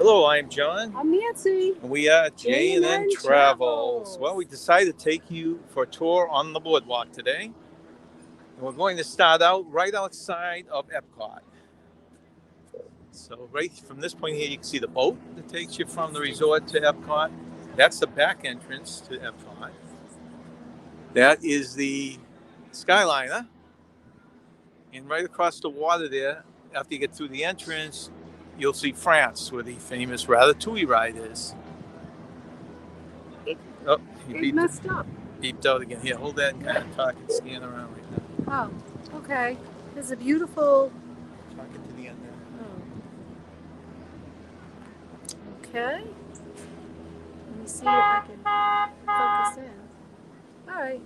Hello, I'm John. I'm Nancy. And we are J&N J&N Travels. Travels. Well, we decided to take you for a tour on the boardwalk today. And we're going to start out right outside of Epcot. So right from this point here, you can see the boat that takes you from the resort to Epcot. That's the back entrance to Epcot. That is the Skyliner. And right across the water there, after you get through the entrance, you'll see France, where the famous Ratatouille ride is. Oh, It messed up. beeped out again. Here, hold that and kind of talk and scan around right now. Oh, okay. There's a beautiful. Talking to the end there. Oh. Okay. Let me see if I can focus in. All right.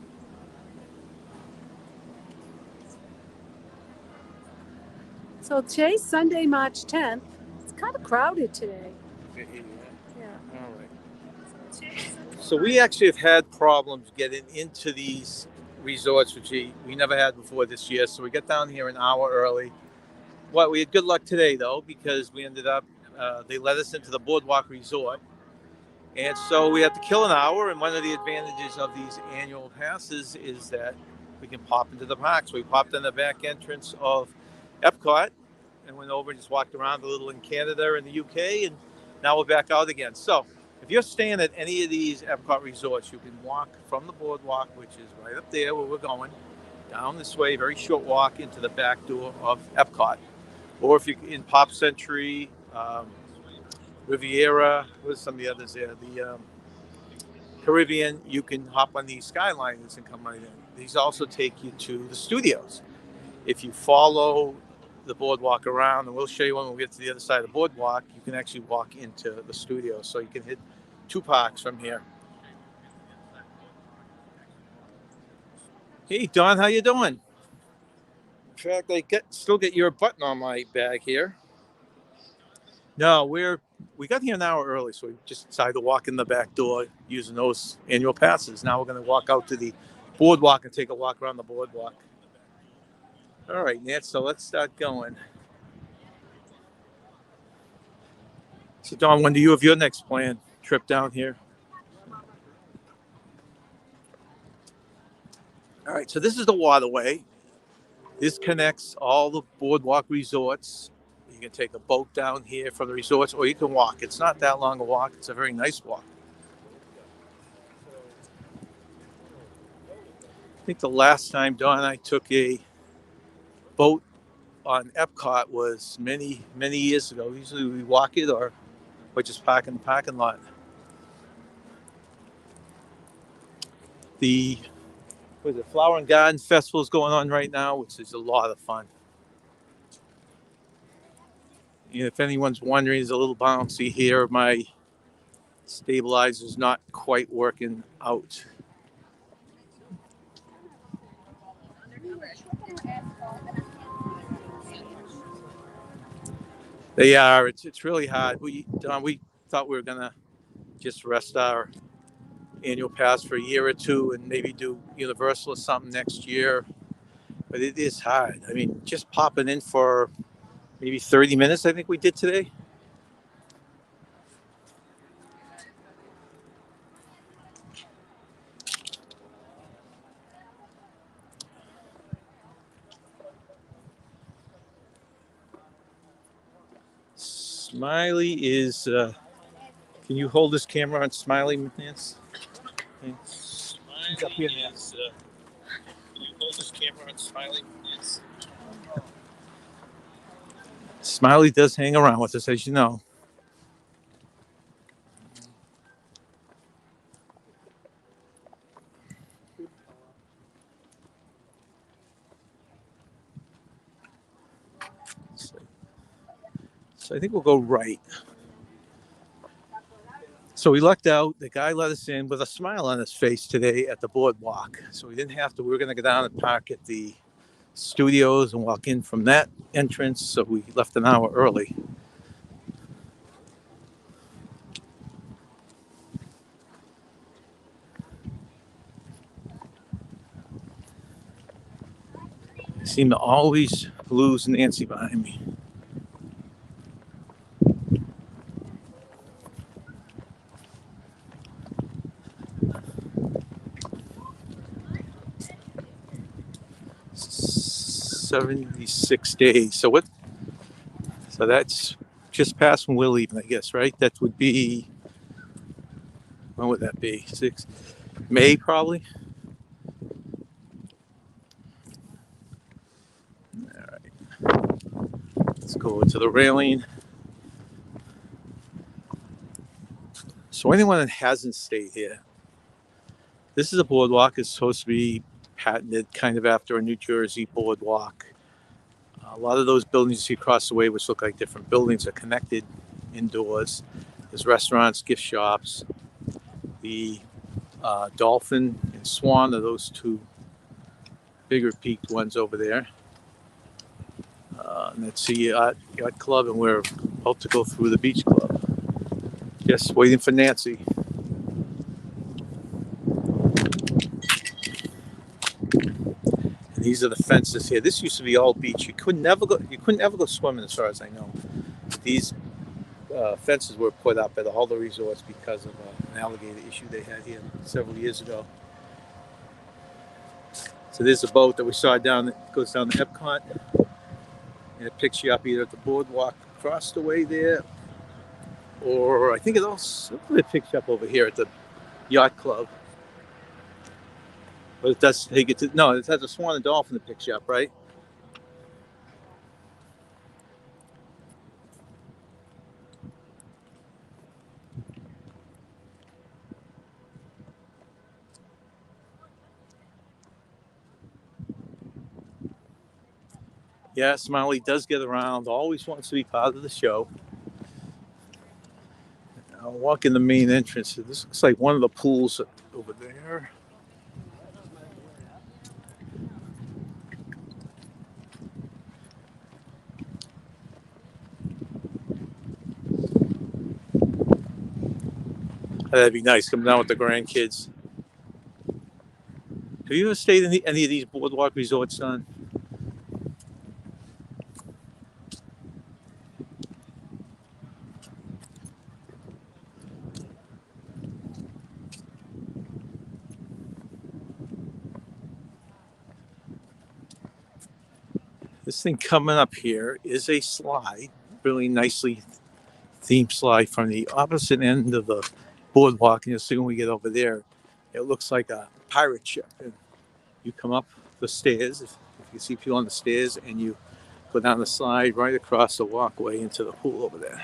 So today's Sunday, March 10th. It's kind of crowded today. Yeah. Yeah. All right. So we actually have had problems getting into these resorts, which we never had before this year. So we got down here an hour early. Well, we had good luck today, though, because we ended up, they let us into the Boardwalk Resort. And so we had to kill an hour. And one of the advantages of these annual passes is that we can pop into the park. So we popped in the back entrance of Epcot and went over and just walked around a little in Canada and the UK. And now we're back out again. So if you're staying at any of these Epcot resorts, you can walk from the boardwalk, which is right up there where we're going, down this way, very short walk into the back door of Epcot. Or if you're in Pop Century, Riviera, what are some of the others there? The Caribbean, you can hop on these Skyliners and come right in. These also take you to the studios. If you follow the boardwalk around, and we'll show you when we get to the other side of the boardwalk, you can actually walk into the studio. So you can hit two parks from here. Hey, Don, how you doing? In fact, I still get your button on my bag here. No, we got here an hour early, so we just decided to walk in the back door using those annual passes. Now we're going to walk out to the boardwalk and take a walk around the boardwalk. All right, Nance, so let's start going. So, Don, when do you have your next planned trip down here? All right, so this is the waterway. This connects all the boardwalk resorts. You can take a boat down here from the resorts, or you can walk. It's not that long a walk. It's a very nice walk. I think the last time Don and I took a boat on Epcot was many, many years ago. Usually we walk it or just park in the parking lot. The Flower and Garden Festival is going on right now, which is a lot of fun. And if anyone's wondering, it's a little bouncy here. My stabilizer's not quite working out. They are. It's really hard. We thought we were gonna just rest our annual pass for a year or two and maybe do Universal or something next year. But it is hard. I mean, just popping in for maybe 30 minutes, I think we did today. Smiley is, can you hold this camera on Smiley, Nance? Okay. Smiley up here, Nance. Can you hold this camera on Smiley, Nance? Smiley does hang around with us, as you know. So I think we'll go right. So we lucked out. The guy let us in with a smile on his face today at the boardwalk. So we didn't have to. We were going to go down and park at the studios and walk in from that entrance. So we left an hour early. I seem to always lose Nancy behind me. 76 days. So what? So that's just past when we're leaving, I guess, right? That would be, when would that be? May probably. All right. Let's go to the railing. So anyone that hasn't stayed here, this is a boardwalk. It's supposed to be patented kind of after a New Jersey boardwalk. A lot of those buildings you see across the way, which look like different buildings, are connected indoors. There's restaurants, gift shops. The Dolphin and Swan are those two bigger peaked ones over there. And that's the yacht club, and we're about to go through the beach club. Just waiting for Nancy. And these are the fences here. This used to be all beach. You couldn't ever go swimming, as far as I know. These fences were put up at all the resorts because of an alligator issue they had here several years ago. So there's a boat that we saw down that goes down to Epcot, and it picks you up either at the boardwalk across the way there, or I think it picks you up over here at the yacht club. But it does take it to, no, it has a Swan and Dolphin that picks you up, right? Yeah, Smiley does get around, always wants to be part of the show. I'll walk in the main entrance. This looks like one of the pools over there. That'd be nice, coming down with the grandkids. Have you ever stayed in any of these boardwalk resorts, son? This thing coming up here is a slide, really nicely themed slide from the opposite end of the boardwalk. And you'll see when we get over there, it looks like a pirate ship. And you come up the stairs, if you see people on the stairs, and you go down the slide right across the walkway into the pool over there.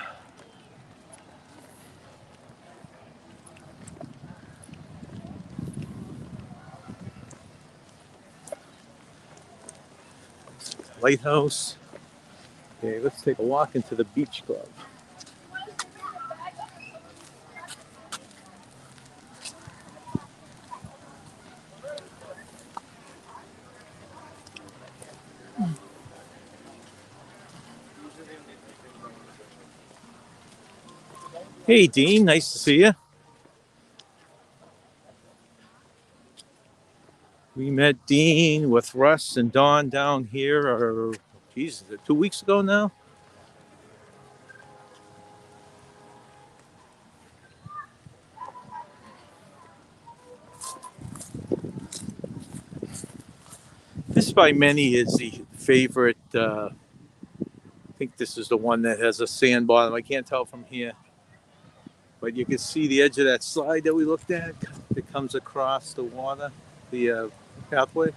Lighthouse. Okay, let's take a walk into the beach club. Hey, Dean, nice to see you. We met Dean with Russ and Dawn down here, is it 2 weeks ago now? This by many is the favorite. I think this is the one that has a sand bottom. I can't tell from here. But you can see the edge of that slide that we looked at. It comes across the water, the pathway.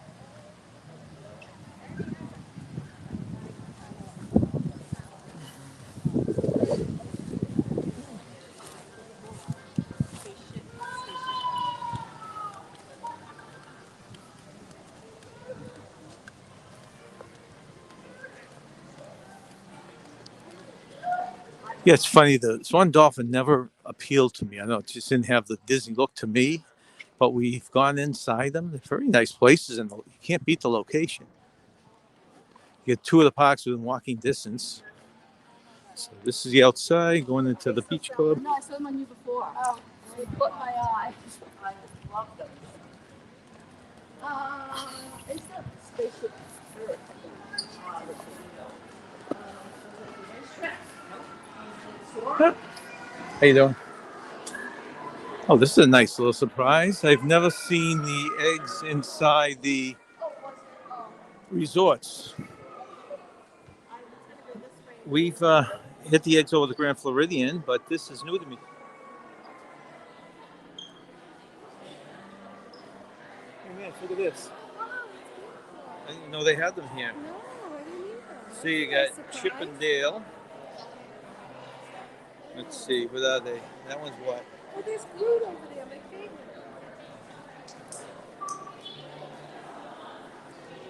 Yeah, it's funny. The Swan Dolphin never appealed to me. I know it just didn't have the Disney look to me, but we've gone inside them. They're very nice places, and you can't beat the location. You get two of the parks within walking distance. So this is the outside going into the beach club. No, I saw them on you before. Oh, it caught my eye. I love them. It's a spaceship. How you doing? Oh, this is a nice little surprise. I've never seen the eggs inside the resorts. We've hit the eggs over the Grand Floridian, but this is new to me. Hey man, look at this. I didn't know they had them here. No, I didn't either. See, you got Chip and Dale. Let's see, what are they? That one's what? Oh, there's Groot over there, my favorite.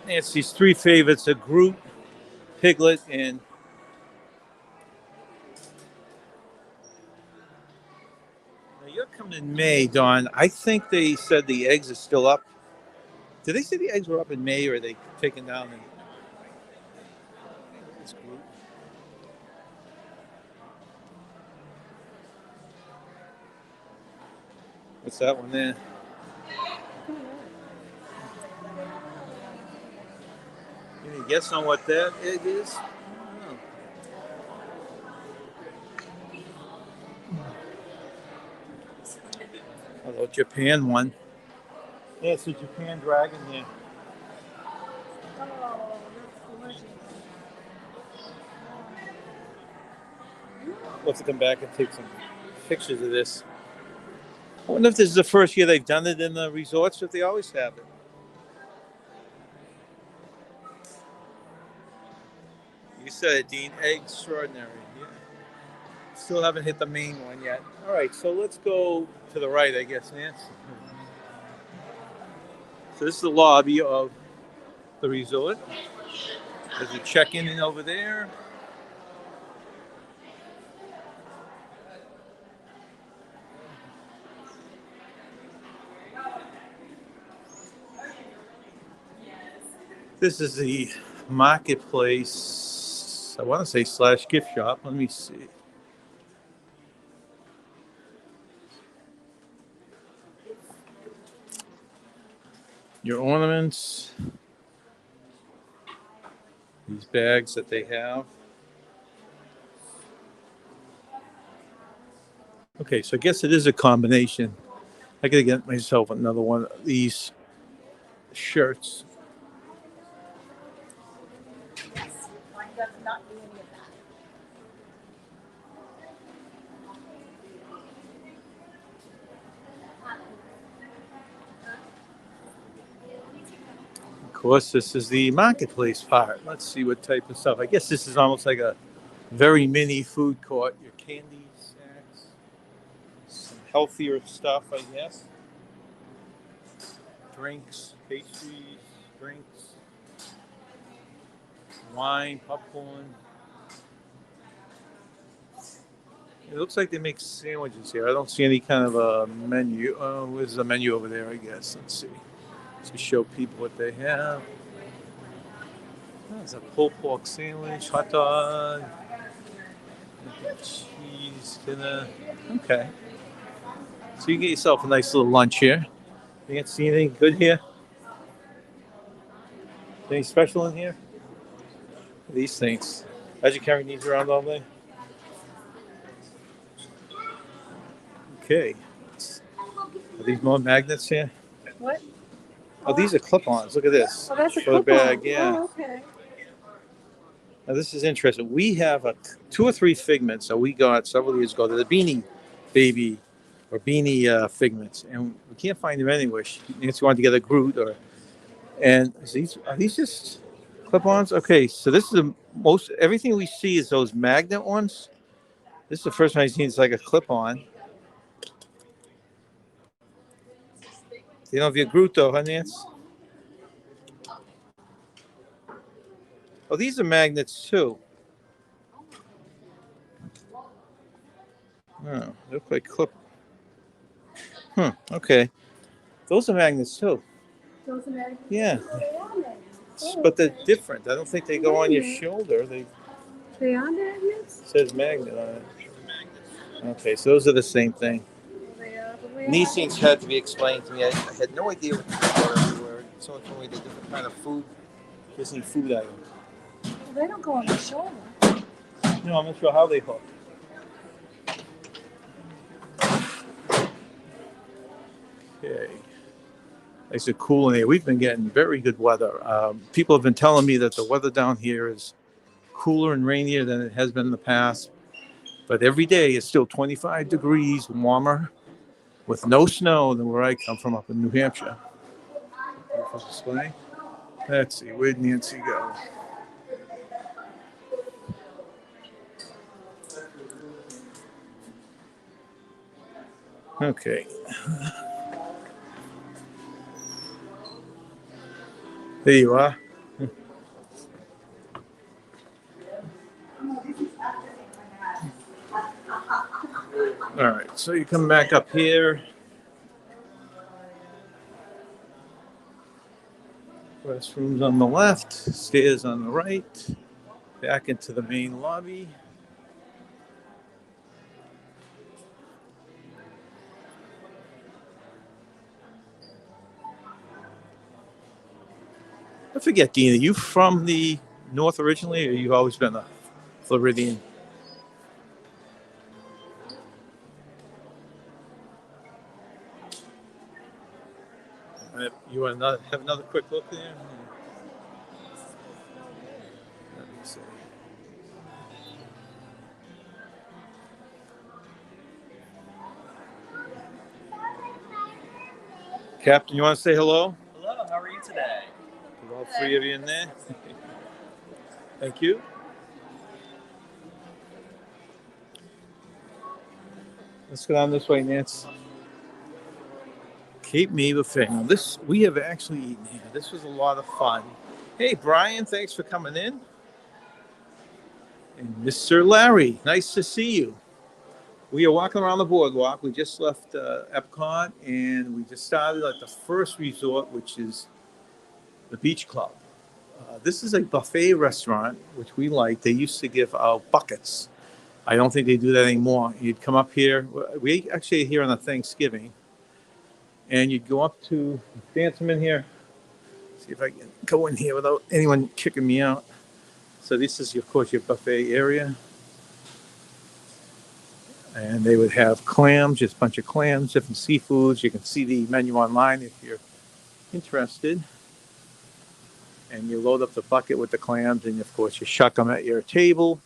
Nancy's three favorites are Groot, Piglet, and now you're coming in May, Dawn. I think they said the eggs are still up. Did they say the eggs were up in May, or are they taken down? It's Groot. What's that one there? Any guess on what that egg is? I don't know. Although Japan one. Yeah, it's a Japan dragon there. Oh, that's gorgeous. We'll have to come back and take some pictures of this. I wonder if this is the first year they've done it in the resorts, if they always have it. You said it, Dean. Extraordinary. Yeah. Still haven't hit the main one yet. All right, so let's go to the right, I guess, Nance. So this is the lobby of the resort. There's a check-in over there. This is the marketplace, I want to say / gift shop. Let me see. Your ornaments. These bags that they have. Okay, so I guess it is a combination. I gotta get myself another one of these shirts. Of course, this is the marketplace part. Let's see what type of stuff. I guess this is almost like a very mini food court. Your candy snacks, some healthier stuff, I guess. Drinks, pastries, drinks, wine, popcorn. It looks like they make sandwiches here. I don't see any kind of a menu. Where's the menu over there, I guess? Let's see. To show people what they have. There's a pulled pork sandwich, hot dog, cheese, dinner. Okay. So you get yourself a nice little lunch here. You can't see anything good here? Anything special in here? These things. As you carry these around all day? Okay. Are these more magnets here? What? Oh, these are clip-ons. Look at this. Oh, that's a for the clip-on. bag, yeah. Oh, okay. Now, this is interesting. We have 2 or 3 figments that we got several years ago. They're the Beanie Baby or Beanie figments, and we can't find them anywhere. Nancy wanted to get a Groot, and are these just clip-ons? Okay, so this is everything we see is those magnet ones. This is the first time I've seen it's like a clip-on. You don't have your Groot though, huh, Nance? Oh, these are magnets too. Oh, they look like clip. Okay. Those are magnets too. Those are magnets? Yeah. Oh, they are magnets. But they're different. I don't think they go on your shoulder. They are magnets? It says magnet on it. Okay, so those are the same thing. These things had to be explained to me. I had no idea what they were. Someone told me they're different kind of food, Disney food items. Well, they don't go on the shoulder. No, I'm not sure how they hook. Okay. Nice and cool in here. We've been getting very good weather. People have been telling me that the weather down here is cooler and rainier than it has been in the past. But every day it's still 25 degrees warmer with no snow than where I come from up in New Hampshire. Beautiful display. Let's see, where'd Nancy go? Okay. There you are. All right, so you come back up here. Restrooms on the left, stairs on the right, back into the main lobby. I forget, Dean, are you from the north originally, or you've always been a Floridian? You want to have another quick look there? Let me see. Captain, you want to say hello? Hello, how are you today? With all three of you in there. Thank you. Let's go down this way, Nance. Cape May Buffet. Now this, we have actually eaten here. This was a lot of fun. Hey, Brian, thanks for coming in. And Mr. Larry, nice to see you. We are walking around the boardwalk. We just left Epcot, and we just started at the first resort, which is the Beach Club. This is a buffet restaurant, which we like. They used to give out buckets. I don't think they do that anymore. You'd come up here. We actually are here on a Thanksgiving, and you'd go up to dance them in here. See if I can go in here without anyone kicking me out. So this is, of course, your buffet area. And they would have clams, just a bunch of clams, different seafoods. You can see the menu online if you're interested. And you load up the bucket with the clams, and of course you shuck them at your table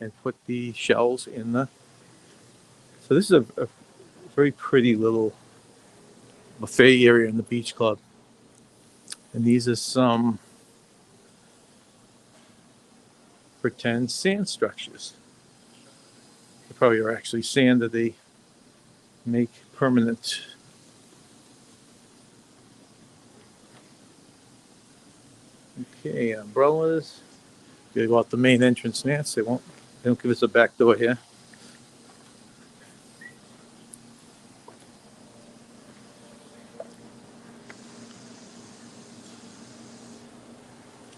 and put the shells in the. So this is a very pretty little buffet area in the Beach Club. And these are some pretend sand structures. They probably are actually sand that they make permanent. Okay, umbrellas. You go out the main entrance, Nance. They don't give us a back door here.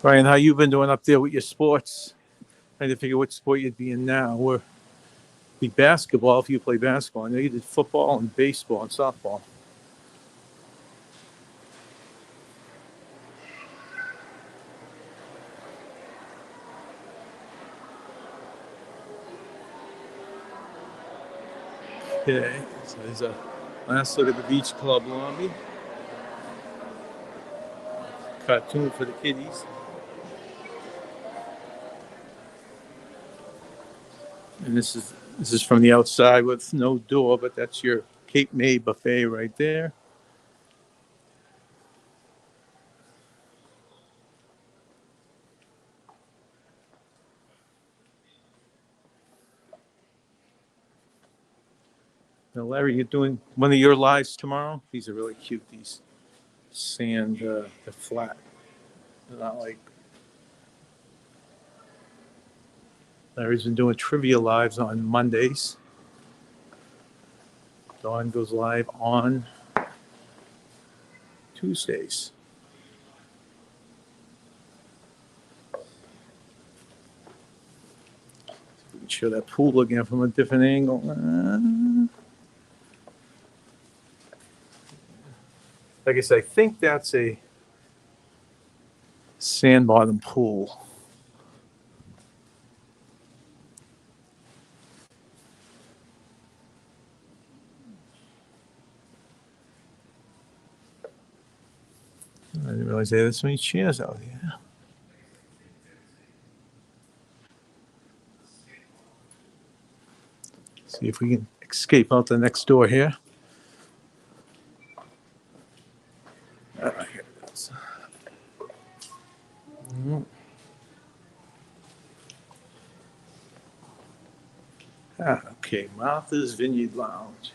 Brian, how you been doing up there with your sports? Trying to figure what sport you'd be in now. Or be basketball if you play basketball. I know you did football and baseball and softball. Okay, so there's a last look at the Beach Club lobby. Cartoon for the kiddies. And this is from the outside with no door, but that's your Cape May buffet right there. Now, Larry, you're doing one of your lives tomorrow? These are really cute, these sand, they're flat. They're not like. Larry's been doing trivia lives on Mondays. Dawn goes live on Tuesdays. We can show that pool again from a different angle. Like I said, I think that's a sand bottom pool. I didn't realize they had so many chairs out here. See if we can escape out the next door here. Here it is. Okay, Martha's Vineyard Lounge.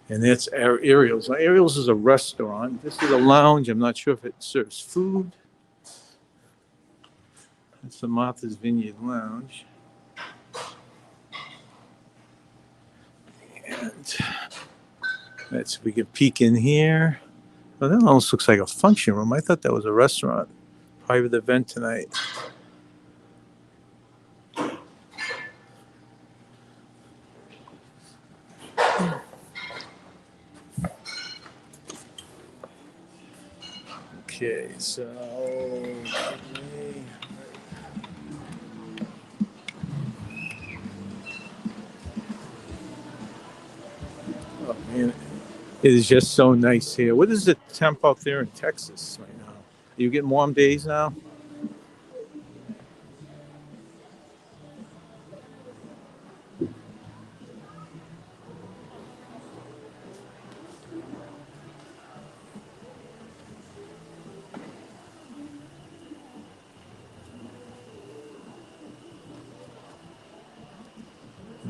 And that's Ariel's. Now, Ariel's is a restaurant. This is a lounge. I'm not sure if it serves food. It's the Martha's Vineyard Lounge. And let's, we can peek in here. Oh, that almost looks like a function room. I thought that was a restaurant. Private event tonight. Okay, so oh man, it is just so nice here. What is the temp out there in Texas right now? Are you getting warm days now?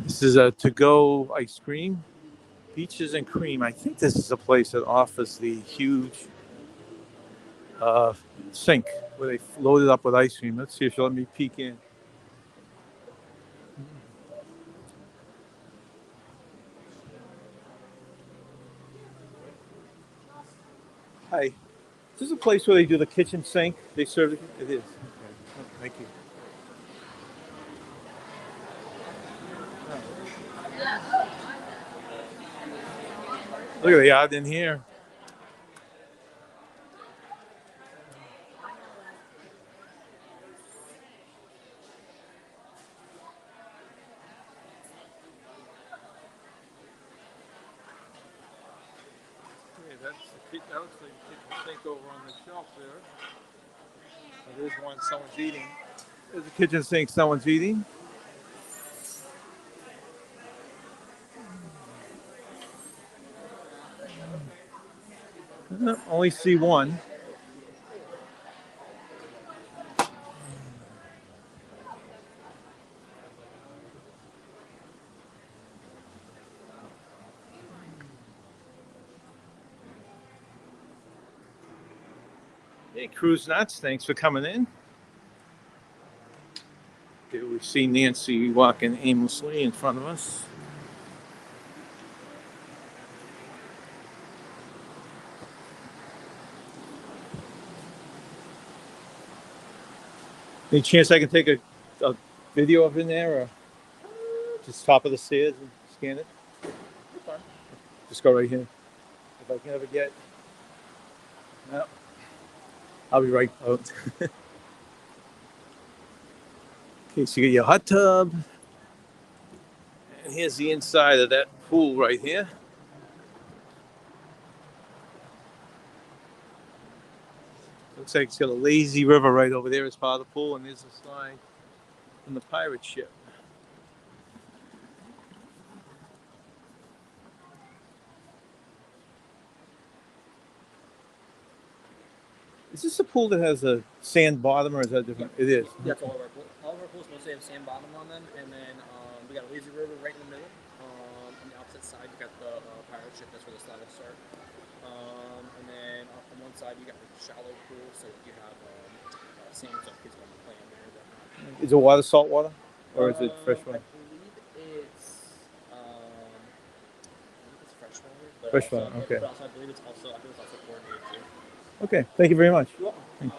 This is a to-go ice cream, peaches and cream. I think this is a place that offers the huge sink where they load it up with ice cream. Let's see if you'll let me peek in. Hi. Is this a place where they do the kitchen sink? They serve it? It is. Okay. Oh, thank you. Look at the yard in here. That looks like a kitchen sink over on the shelf there. There's one someone's eating. There's a kitchen sink someone's eating. Only see one. Hey, Cruise Nuts, thanks for coming in. Okay, we see Nancy walking aimlessly in front of us. Any chance I can take a video of in there, or just top of the stairs and scan it? Just go right here. If I can ever get. No. I'll be right out. Okay, so you get your hot tub. And here's the inside of that pool right here. Looks like it's got a lazy river right over there as part of the pool, and there's a slide from the pirate ship. Is this a pool that has a sand bottom, or is that different? It is. That's all of our pools. All of our pools mostly have sand bottom on them, and then we got a lazy river right in the middle. On the opposite side, you got the pirate ship. That's where the slide will start. And then on one side, you got the shallow pool, so you have sand, so kids want to play in there. Is it water salt water, or is it fresh water? I believe it's fresh water. But Fresh also, water. Okay. But also, I believe it's also chlorinated too. Okay. Thank you very much. You're welcome.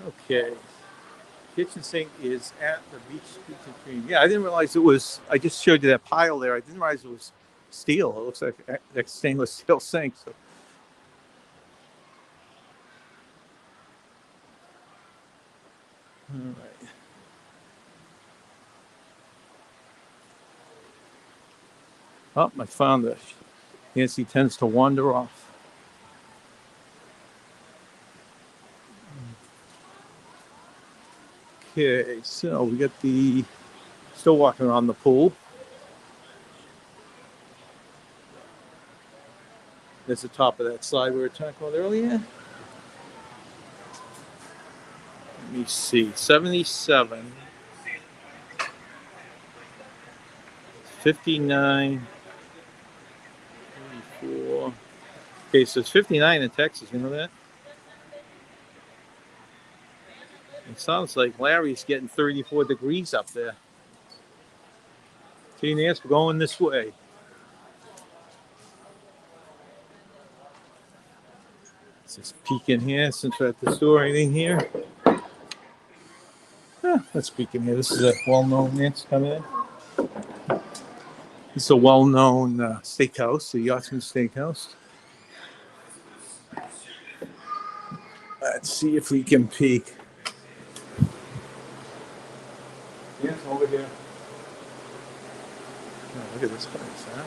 Okay. Kitchen sink is at the beach kitchen cream. Yeah, I didn't realize it was. I just showed you that pile there. I didn't realize it was steel. It looks like a stainless steel sink. So. All right. Oh, I found this. Nancy tends to wander off. Okay, so we got still walking around the pool. There's the top of that slide we were talking about earlier. Let me see, 77, 59, 34. Okay, so it's 59 in Texas, you know that? It sounds like Larry's getting 34 degrees up there. J&S, we're going this way. Let's just peek in here since we're at the store. Anything here? Let's peek in here. This is a well-known, Nancy, come in. This is a well-known steakhouse, the Yachtsman Steakhouse. Let's see if we can peek. Yes, over here. Oh, look at this place, huh?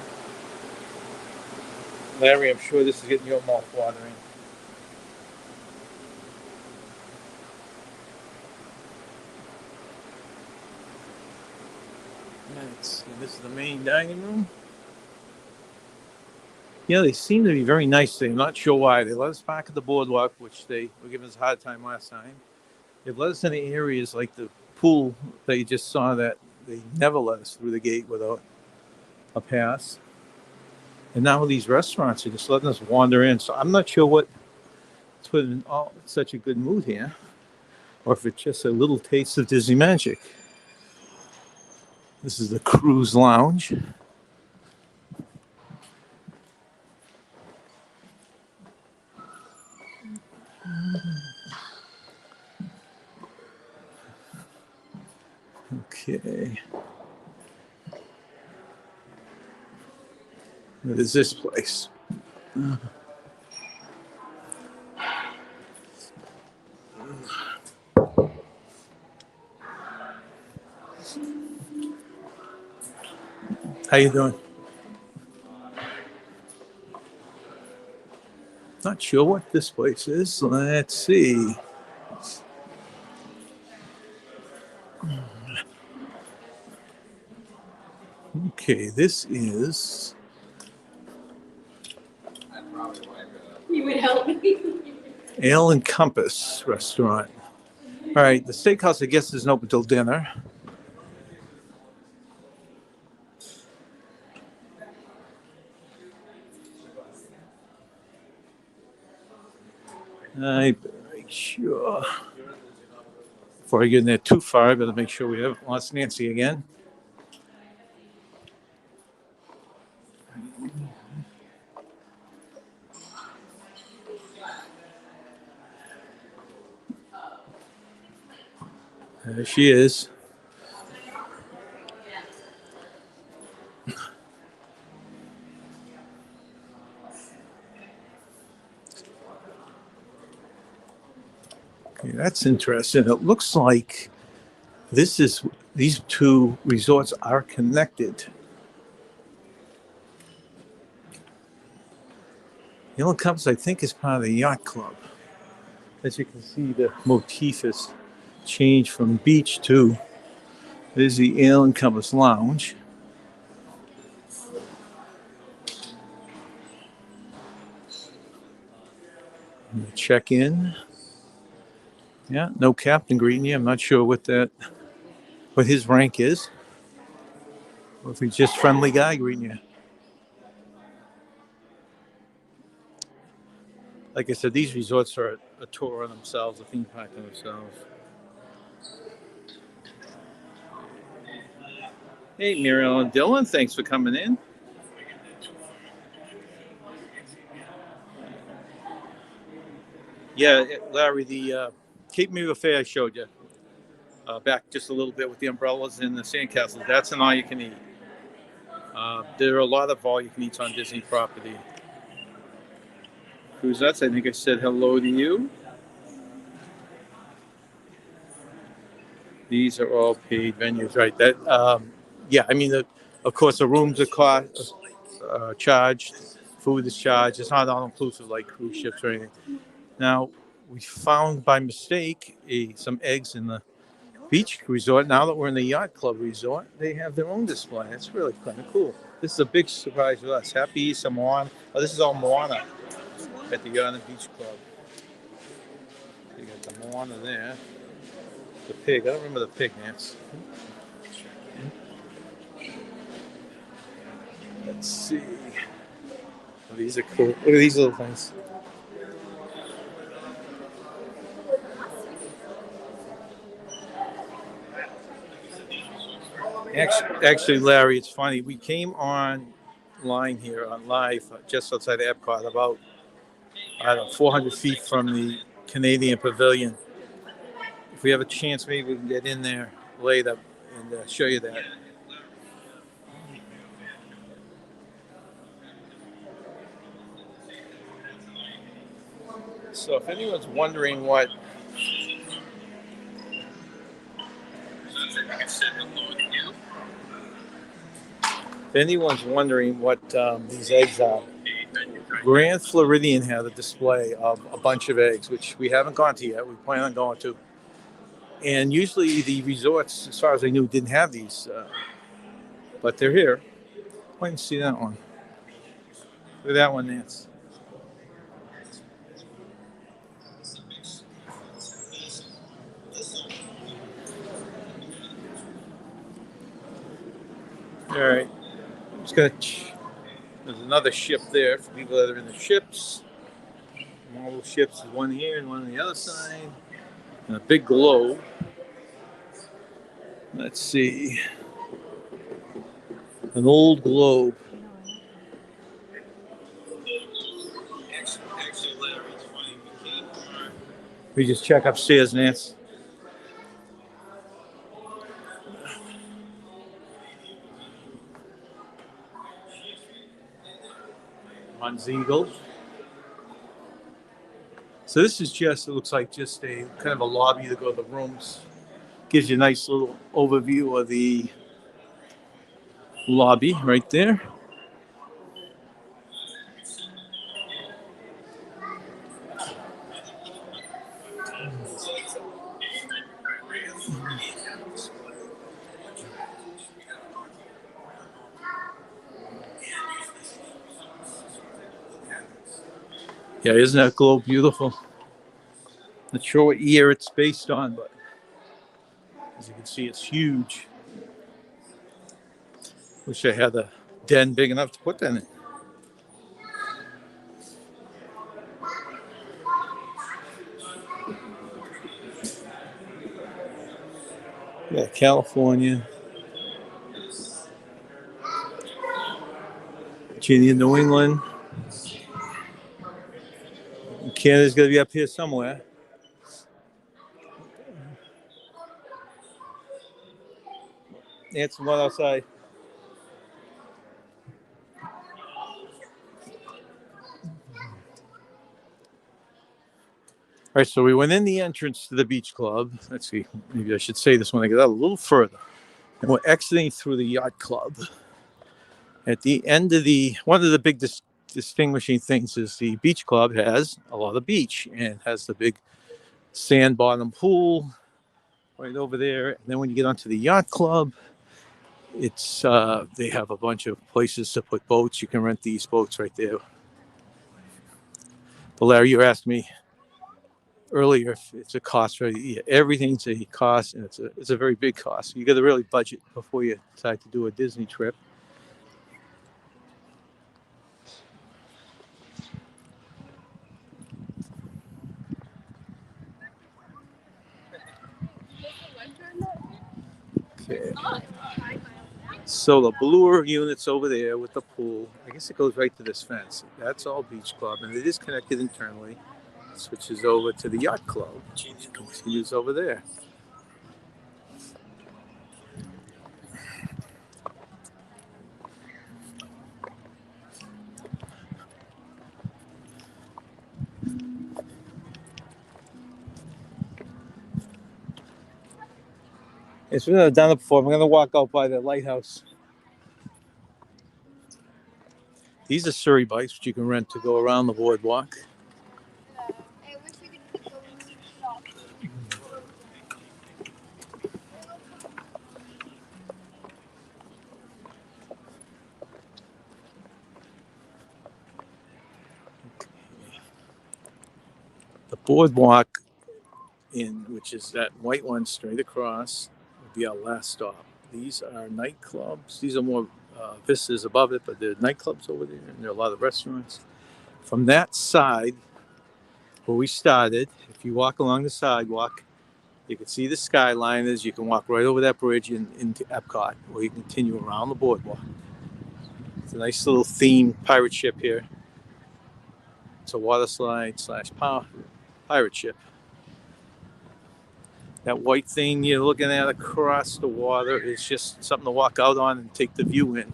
Larry, I'm sure this is getting your mouth watering. Let's see, this is the main dining room. Yeah, they seem to be very nice today. I'm not sure why. They let us park at the boardwalk, which they were giving us a hard time last time. They've let us in the areas like the pool that you just saw that they never let us through the gate without a pass. And now these restaurants are just letting us wander in. So I'm not sure what's putting in such a good mood here, or if it's just a little taste of Disney magic. This is the cruise lounge. Okay. What is this place? How you doing? Not sure what this place is. Let's see. Okay, this is... You would help me. Ale and Compass restaurant. All right, the steakhouse, I guess, isn't open till dinner. I better make sure. Before I get in there too far, I better make sure we haven't lost Nancy again. There she is. Okay, that's interesting. It looks like these two resorts are connected. Yellow Compass, I think, is part of the yacht club. As you can see, the motif has changed from beach to... There's the Ale and Compass Lounge. Check in. Yeah, no captain greeting you. I'm not sure what his rank is. Or if he's just friendly guy greeting you. Like I said, these resorts are a tour on themselves, a theme park on themselves. Hey, Muriel and Dylan, thanks for coming in. Yeah, Larry, the Cape May Buffet I showed you back just a little bit with the umbrellas and the sandcastles, that's an all-you-can-eat. There are a lot of all-you-can-eats on Disney property. Cruisettes, I think I said hello to you. These are all paid venues, right? Yeah, I mean, of course, the rooms are charged, food is charged. It's not all-inclusive like cruise ships or anything. Now, we found by mistake some eggs in the beach resort. Now that we're in the yacht club resort, they have their own display. It's really kind of cool. This is a big surprise for us. Happy Easter, Moana. Oh, this is all Moana at the Yacht and Beach Club. You got the Moana there. The pig. I don't remember the pig, Nance. Let's see. Oh, these are cool. Look at these little things. Actually, Larry, it's funny. We came online here on live just outside Epcot, about, I don't know, 400 feet from the Canadian Pavilion. If we have a chance, maybe we can get in there later and show you that. So if anyone's wondering what these eggs are, Grand Floridian had a display of a bunch of eggs, which we haven't gone to yet. We plan on going to. And usually the resorts, as far as I knew, didn't have these, but they're here. Why don't you see that one? Look at that one, Nance. All right. There's another ship there for people that are in the ships. Marble ships, there's one here and one on the other side. And a big globe. Let's see. An old globe. We just check upstairs, Nance. On Ziegel. So this is just, it looks like just a kind of a lobby to go to the rooms. Gives you a nice little overview of the lobby right there. Yeah, isn't that globe beautiful? Not sure what year it's based on, but as you can see, it's huge. Wish I had a den big enough to put that in. Yeah, California. Virginia, New England. Canada's got to be up here somewhere. It's one outside. All right, so we went in the entrance to the beach club. Let's see, maybe I should say this when I get out a little further. And we're exiting through the yacht club. At the end of one of the big distinguishing things is the beach club has a lot of beach and has the big sand bottom pool right over there. And then when you get onto the yacht club, it's they have a bunch of places to put boats. You can rent these boats right there. But Larry, you asked me earlier if it's a cost for everything's a cost, and it's a very big cost. You got to really budget before you decide to do a Disney trip. Okay. So the bluer unit's over there with the pool. I guess it goes right to this fence. That's all beach club, and it is connected internally. Switches over to the yacht club. Continues over there. It's been done it before. I'm going to walk out by the lighthouse. These are Surrey bikes, which you can rent to go around the boardwalk. boardwalk, which is that white one straight across, will be our last stop. These are nightclubs. These are more vistas above it, but there are nightclubs over there, and there are a lot of restaurants. From that side, where we started, if you walk along the sidewalk, you can see the skyliners. You can walk right over that bridge into Epcot, or you can continue around the boardwalk. It's a nice little themed pirate ship here. It's a water slide / pirate ship. That white thing you're looking at across the water is just something to walk out on and take the view in.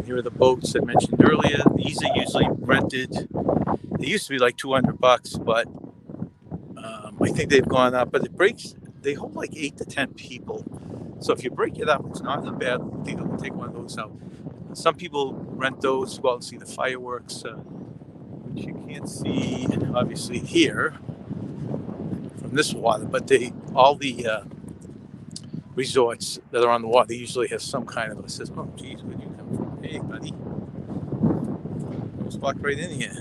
Here are the boats I mentioned earlier. These are usually rented. They used to be like $200, but I think they've gone up. But it breaks. They hold like 8 to 10 people. So if you break it up, it's not a bad thing to take one of those out. Some people rent those to go out and see the fireworks, which you can't see obviously here from this water. But all the resorts that are on the water usually have some kind of a system. Oh, geez, where'd you come from? Hey, buddy. Almost walked right in here.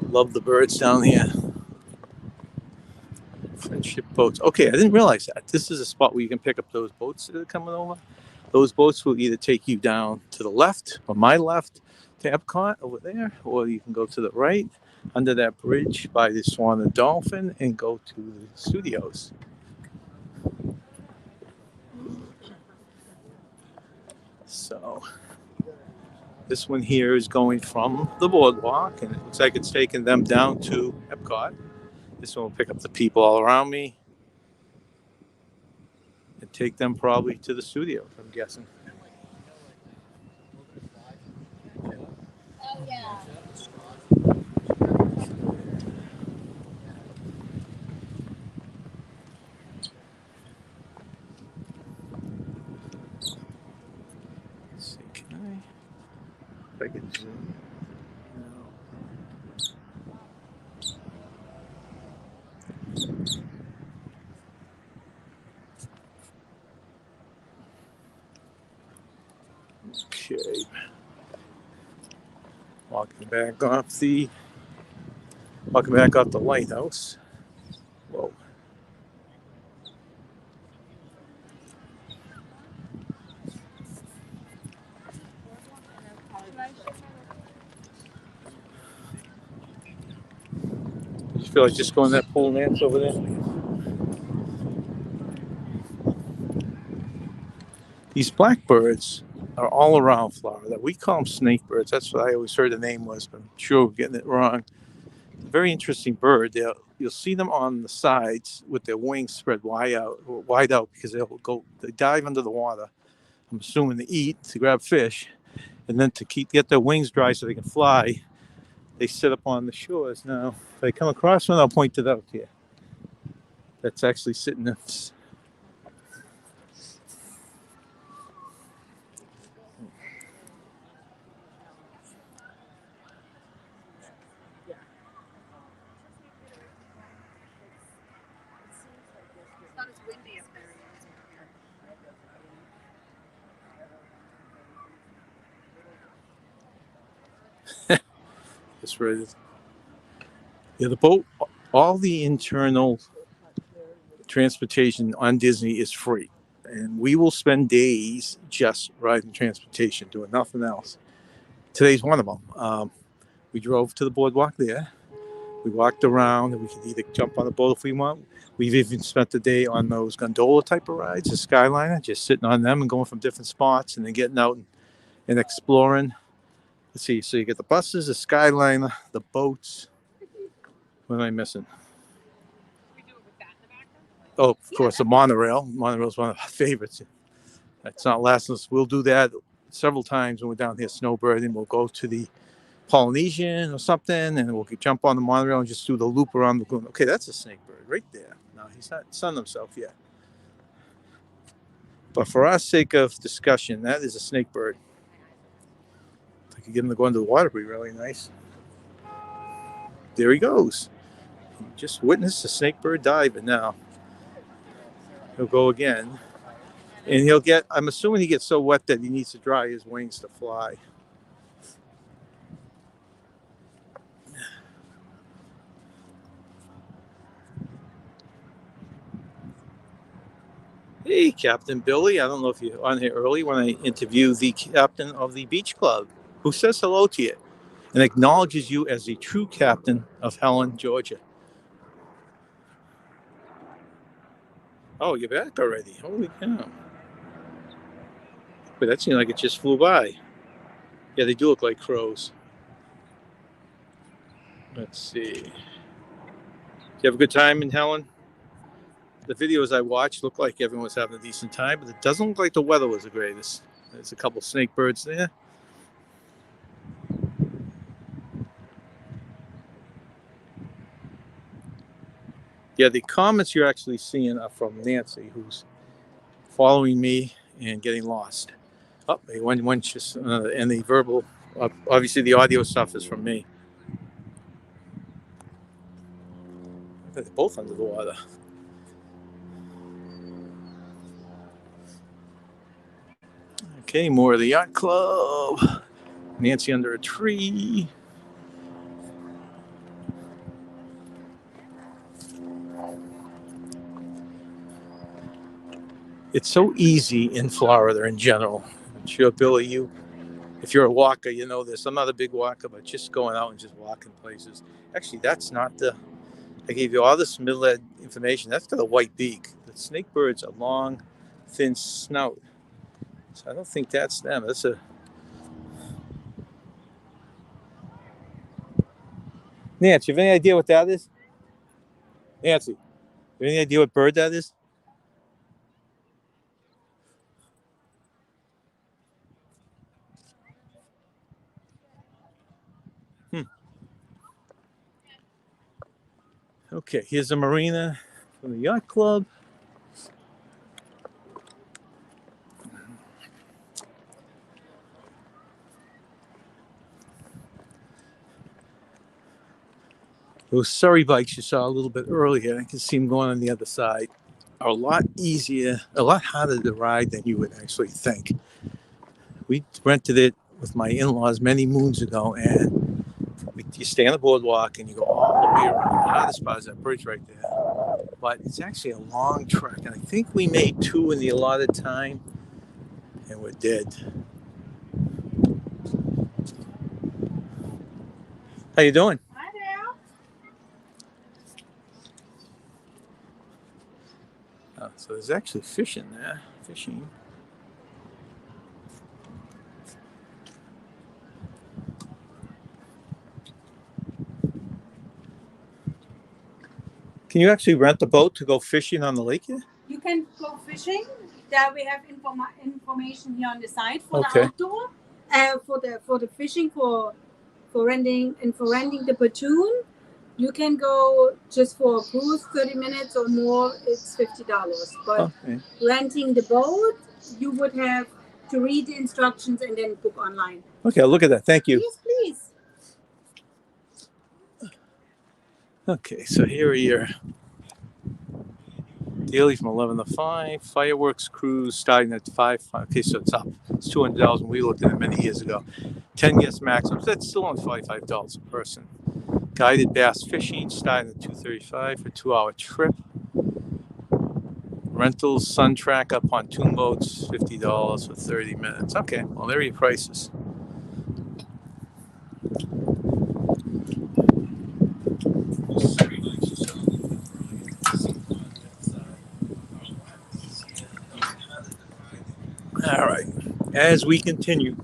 Love the birds down here. Friendship boats. Okay, I didn't realize that. This is a spot where you can pick up those boats that are coming over. Those boats will either take you down to the left, or my left, to Epcot over there, or you can go to the right under that bridge by the Swan and Dolphin and go to the studios. So this one here is going from the boardwalk, and it looks like it's taking them down to Epcot. This one will pick up the people all around me and take them probably to the studios, I'm guessing. Oh, yeah. Let's see, can if I can zoom? No. Okay. Walking back off the lighthouse. Whoa. You feel like just going that pole dance over there? These blackbirds are all around Florida. We call them snakebirds. That's what I always heard the name was, but I'm sure we're getting it wrong. Very interesting bird. You'll see them on the sides with their wings spread wide out because they dive under the water. I'm assuming to eat, to grab fish, and then to get their wings dry so they can fly. They sit up on the shores. Now, if I come across one, I'll point it out here. That's actually sitting there. It's not as windy up there as It's ready. Yeah, the boat, all the internal transportation on Disney is free. And we will spend days just riding transportation, doing nothing else. Today's one of them. We drove to the boardwalk there. We walked around, and we could either jump on a boat if we want. We've even spent the day on those gondola type of rides, the Skyliner, just sitting on them and going from different spots and then getting out and exploring. Let's see. So you get the buses, the Skyliner, the boats. What am I missing? Oh, of course, the monorail. Monorail is one of our favorites. It's not lasting us. We'll do that several times when we're down here snowbirding. We'll go to the Polynesian or something, and we'll jump on the monorail and just do the loop around the lagoon. Okay, that's a snakebird right there. No, he's not sunned himself yet. But for our sake of discussion, that is a snakebird. If I could get him to go into the water, it'd be really nice. there he goes. Just witnessed a snakebird dive, and now he'll go again. And he'll get, I'm assuming he gets so wet that he needs to dry his wings to fly. Hey, Captain Billy. I don't know if you're on here early when I interview the captain of the beach club, who says hello to you and acknowledges you as the true captain of Helen, Georgia. Oh, you're back already. Holy cow. But that seemed like it just flew by. Yeah, they do look like crows. Let's see. Did you have a good time in Helen? The videos I watched looked like everyone was having a decent time, but it doesn't look like the weather was the greatest. There's a couple snakebirds there. Yeah, the comments you're actually seeing are from Nancy, who's following me and getting lost. Oh, one just, and the verbal, obviously the audio stuff is from me. They're both under the water. Okay, more of the yacht club. Nancy under a tree. It's so easy in Florida in general. I'm sure, Billy, if you're a walker, you know this. I'm not a big walker, but just going out and just walking places. Actually, that's not I gave you all this middle-ed information. That's got a white beak. The snakebird's a long, thin snout. So I don't think that's them. That's a... Nancy, you have any idea what that is? Nancy, you have any idea what bird that is? Okay, here's the marina from the yacht club. Those Surrey bikes you saw a little bit earlier, I can see them going on the other side, are a lot easier, a lot harder to ride than you would actually think. We rented it with my in-laws many moons ago, and you stay on the boardwalk and you go all the way around. The hardest part is that bridge right there. But it's actually a long trek, and I think we made 2 in the allotted time, and we're dead. How you doing? Hi there. Oh, so there's actually fish in there. Fishing. Can you actually rent a boat to go fishing on the lake here? You can go fishing. There we have information here on the side for Okay. the outdoor. For the fishing for renting the pontoon. You can go just for a cruise, 30 minutes or more. It's $50. But Okay. renting the boat, you would have to read the instructions and then book online. Okay, I'll look at that. Thank you. Yes, please. Okay, so here are your daily from 11 to 5. Fireworks cruise starting at 5. Okay, so it's up. It's $200 when we looked at it many years ago. 10 guest maximum. So that's still on $45 a person. Guided bass fishing starting at $235 for a 2-hour trip. Rentals, sun tracker, pontoon boats, $50 for 30 minutes. Okay, well, there are your prices. All right, as we continue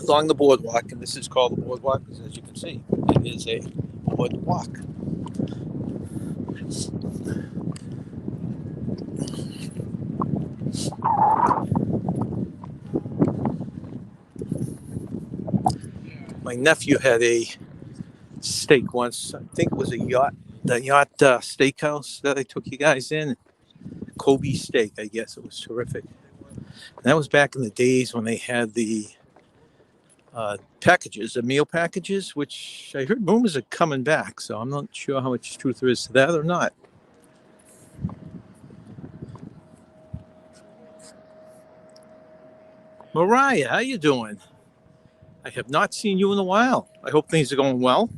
along the boardwalk, and this is called the boardwalk because, as you can see, it is a boardwalk. My nephew had a steak once. I think it was the yacht steakhouse that I took you guys in. Kobe steak, I guess. It was terrific. And that was back in the days when they had the packages, the meal packages, which I heard rumors are coming back. So I'm not sure how much truth there is to that or not. Mariah, how you doing? I have not seen you in a while. I hope things are going well.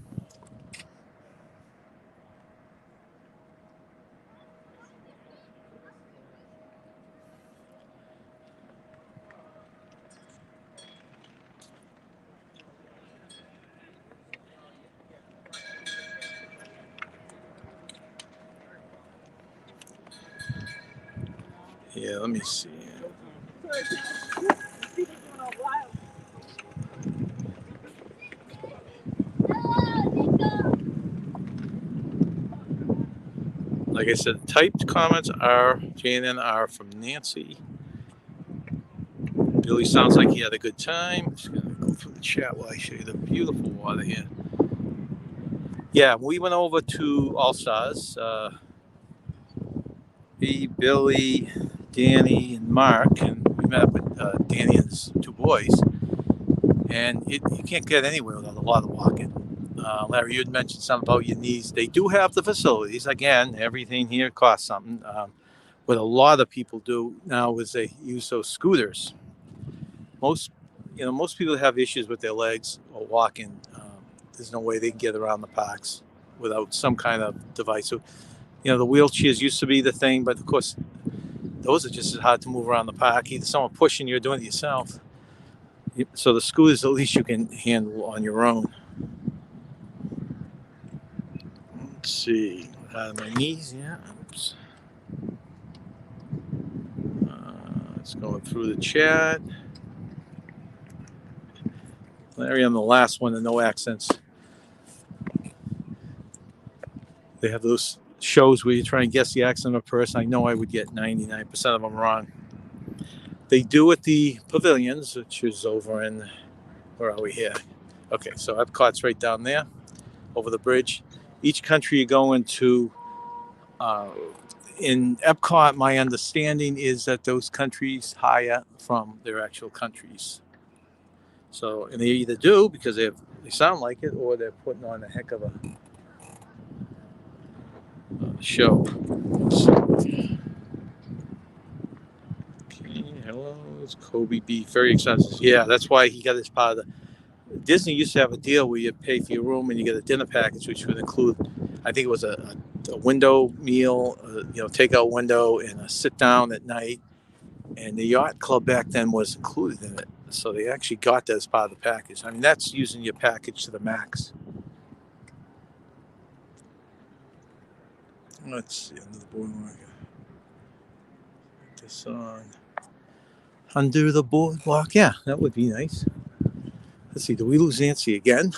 Yeah, let me see. Like I said, typed comments are JNR from Nancy. Billy sounds like he had a good time. Just gonna go through the chat while I show you the beautiful water here. Yeah, we went over to All Stars. Me, Billy, Danny, and Mark, and we met up with Danny and his two boys. And you can't get anywhere without a lot of walking. Larry, you had mentioned something about your knees. They do have the facilities. Again, everything here costs something. What a lot of people do now is they use those scooters. Most people have issues with their legs or walking. There's no way they can get around the parks without some kind of device. So, the wheelchairs used to be the thing, but of course, those are just as hard to move around the park. Either someone pushing you or doing it yourself. So the scooters, at least you can handle on your own. Let's see. My knees, yeah. Oops. It's going through the chat. Larry, I'm the last one to no accents. They have those shows where you try and guess the accent of a person. I know I would get 99% of them wrong. They do at the pavilions, which is over in, where are we here? Okay, so Epcot's right down there, over the bridge. Each country you go into, in Epcot, my understanding is that those countries hire from their actual countries. So, and they either do because they sound like it, or they're putting on a heck of a show. Okay, hello, it's Kobe beef, very expensive. Yeah, that's why he got his part of the. Disney used to have a deal where you pay for your room and you get a dinner package, which would include, I think it was a window meal, takeout window, and a sit down at night. And the yacht club back then was included in it, so they actually got that as part of the package. I mean, that's using your package to the max. Let's see, under the boardwalk. Put this on. Under the boardwalk, yeah, that would be nice. Let's see, do we lose Nancy again?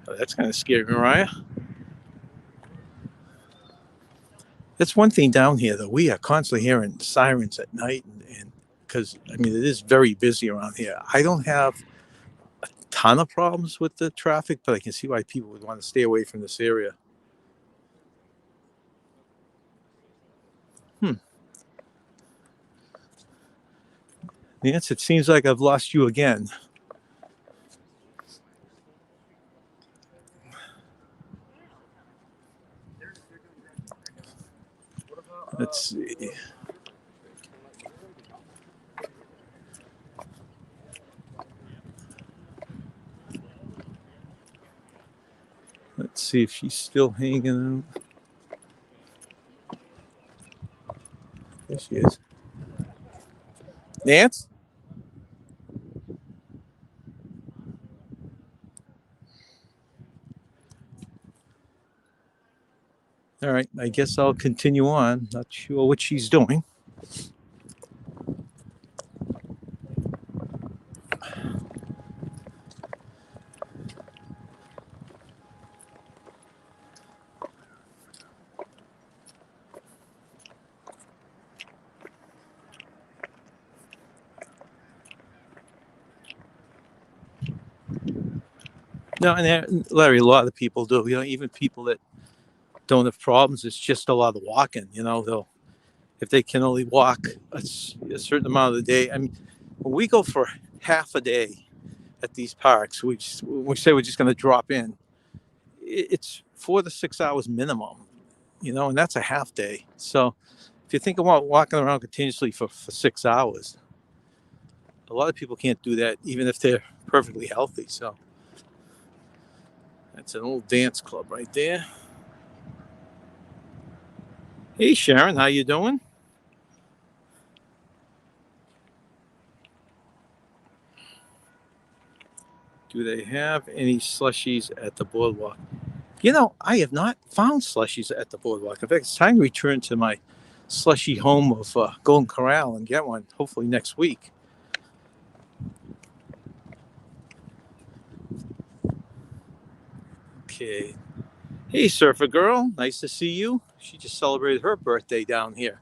Oh, that's kind of scary, Mariah. That's one thing down here, though. We are constantly hearing sirens at night, and because, I mean, it is very busy around here. I don't have a ton of problems with the traffic, but I can see why people would want to stay away from this area. Nance, it seems like I've lost you again. Let's see. Let's see if she's still hanging out. There she is. Nance? All right, I guess I'll continue on. Not sure what she's doing. No, and Larry, a lot of people do. Even people that don't have problems, it's just a lot of walking. They'll if they can only walk a certain amount of the day. I mean, when we go for half a day at these parks, we say we're just going to drop in. It's 4 to 6 hours minimum, and that's a half day. So if you think about walking around continuously for 6 hours, a lot of people can't do that, even if they're perfectly healthy. So that's an old dance club right there. Hey, Sharon, how you doing? Do they have any slushies at the boardwalk? I have not found slushies at the boardwalk. In fact, it's time to return to my slushy home of Golden Corral and get one, hopefully next week. Okay. Hey, Surfer Girl. Nice to see you. She just celebrated her birthday down here.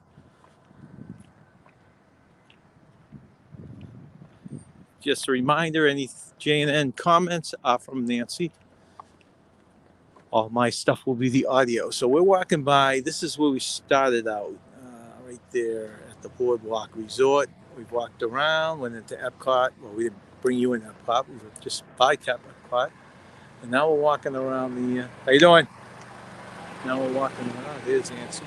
Just a reminder, any J&N comments are from Nancy. All my stuff will be the audio. So we're walking by. This is where we started out, right there at the Boardwalk Resort. We've walked around, went into Epcot. Well, we didn't bring you in Epcot. We were just by Epcot. And now we're walking around the... how you doing? Now we're walking around. There's Nancy.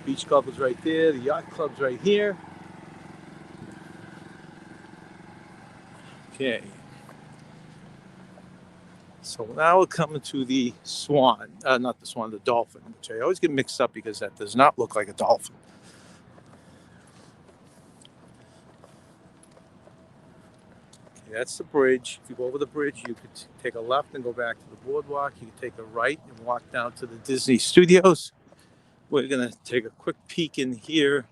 Beach Club is right there. The Yacht Club's right here. Okay. So now we're coming to the Swan. Not the Swan, the Dolphin, which I always get mixed up because that does not look like a dolphin. Okay, that's the bridge. If you go over the bridge, you could take a left and go back to the boardwalk. You could take a right and walk down to the Disney Studios. We're going to take a quick peek in here,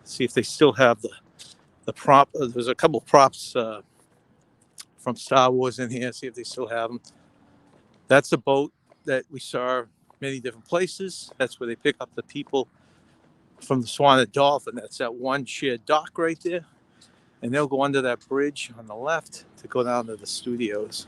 see if they still have the prop. There's a couple props from Star Wars in here. See if they still have them. That's a boat that we saw many different places. That's where they pick up the people from the Swan and Dolphin. That's that one shared dock right there. And they'll go under that bridge on the left to go down to the studios.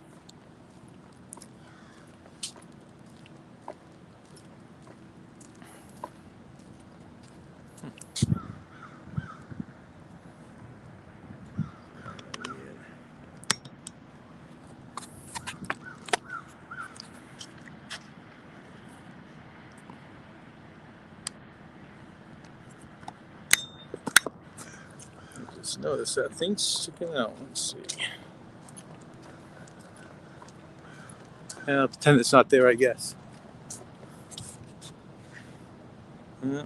Just notice that thing's sticking out. Let's see. And I'll pretend it's not there, I guess. Yeah.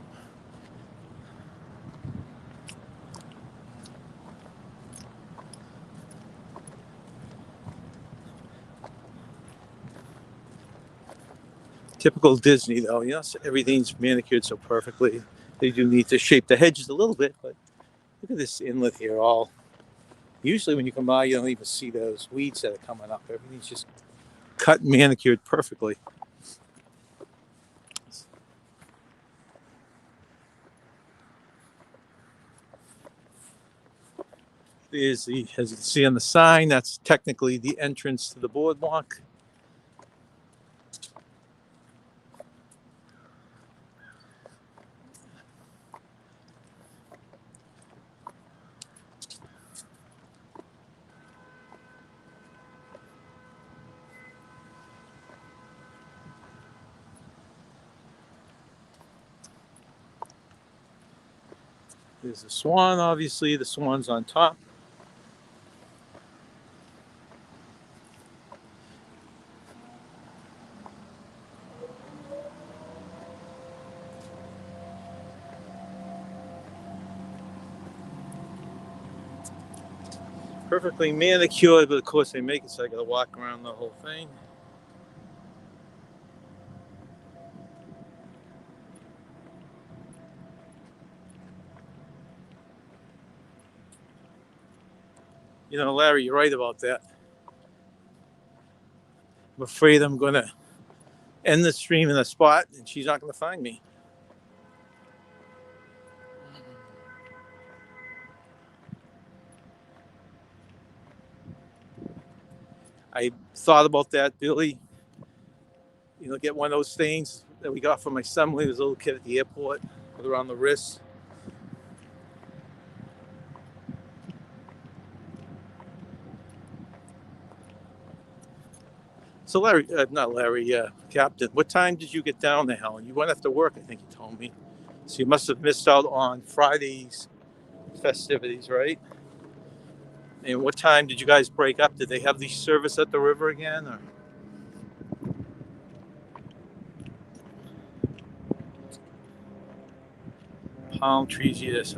Typical Disney, though. Everything's manicured so perfectly. They do need to shape the hedges a little bit, but look at this inlet here. Usually when you come by, you don't even see those weeds that are coming up. Everything's just cut and manicured perfectly. As you can see on the sign, that's technically the entrance to the boardwalk. There's the Swan, obviously. The Swan's on top. Perfectly manicured, but of course they make it so I gotta walk around the whole thing. Larry, you're right about that. I'm afraid I'm gonna end the stream in a spot and she's not gonna find me. I thought about that, Billy. Get one of those things that we got for my son when he was a little kid at the airport, put around the wrist. So Larry, not Larry, Captain, what time did you get down there, Helen? You went after work, I think you told me. So you must have missed out on Friday's festivities, right? And what time did you guys break up? Did they have the service at the river again, or? Palm trees, yes.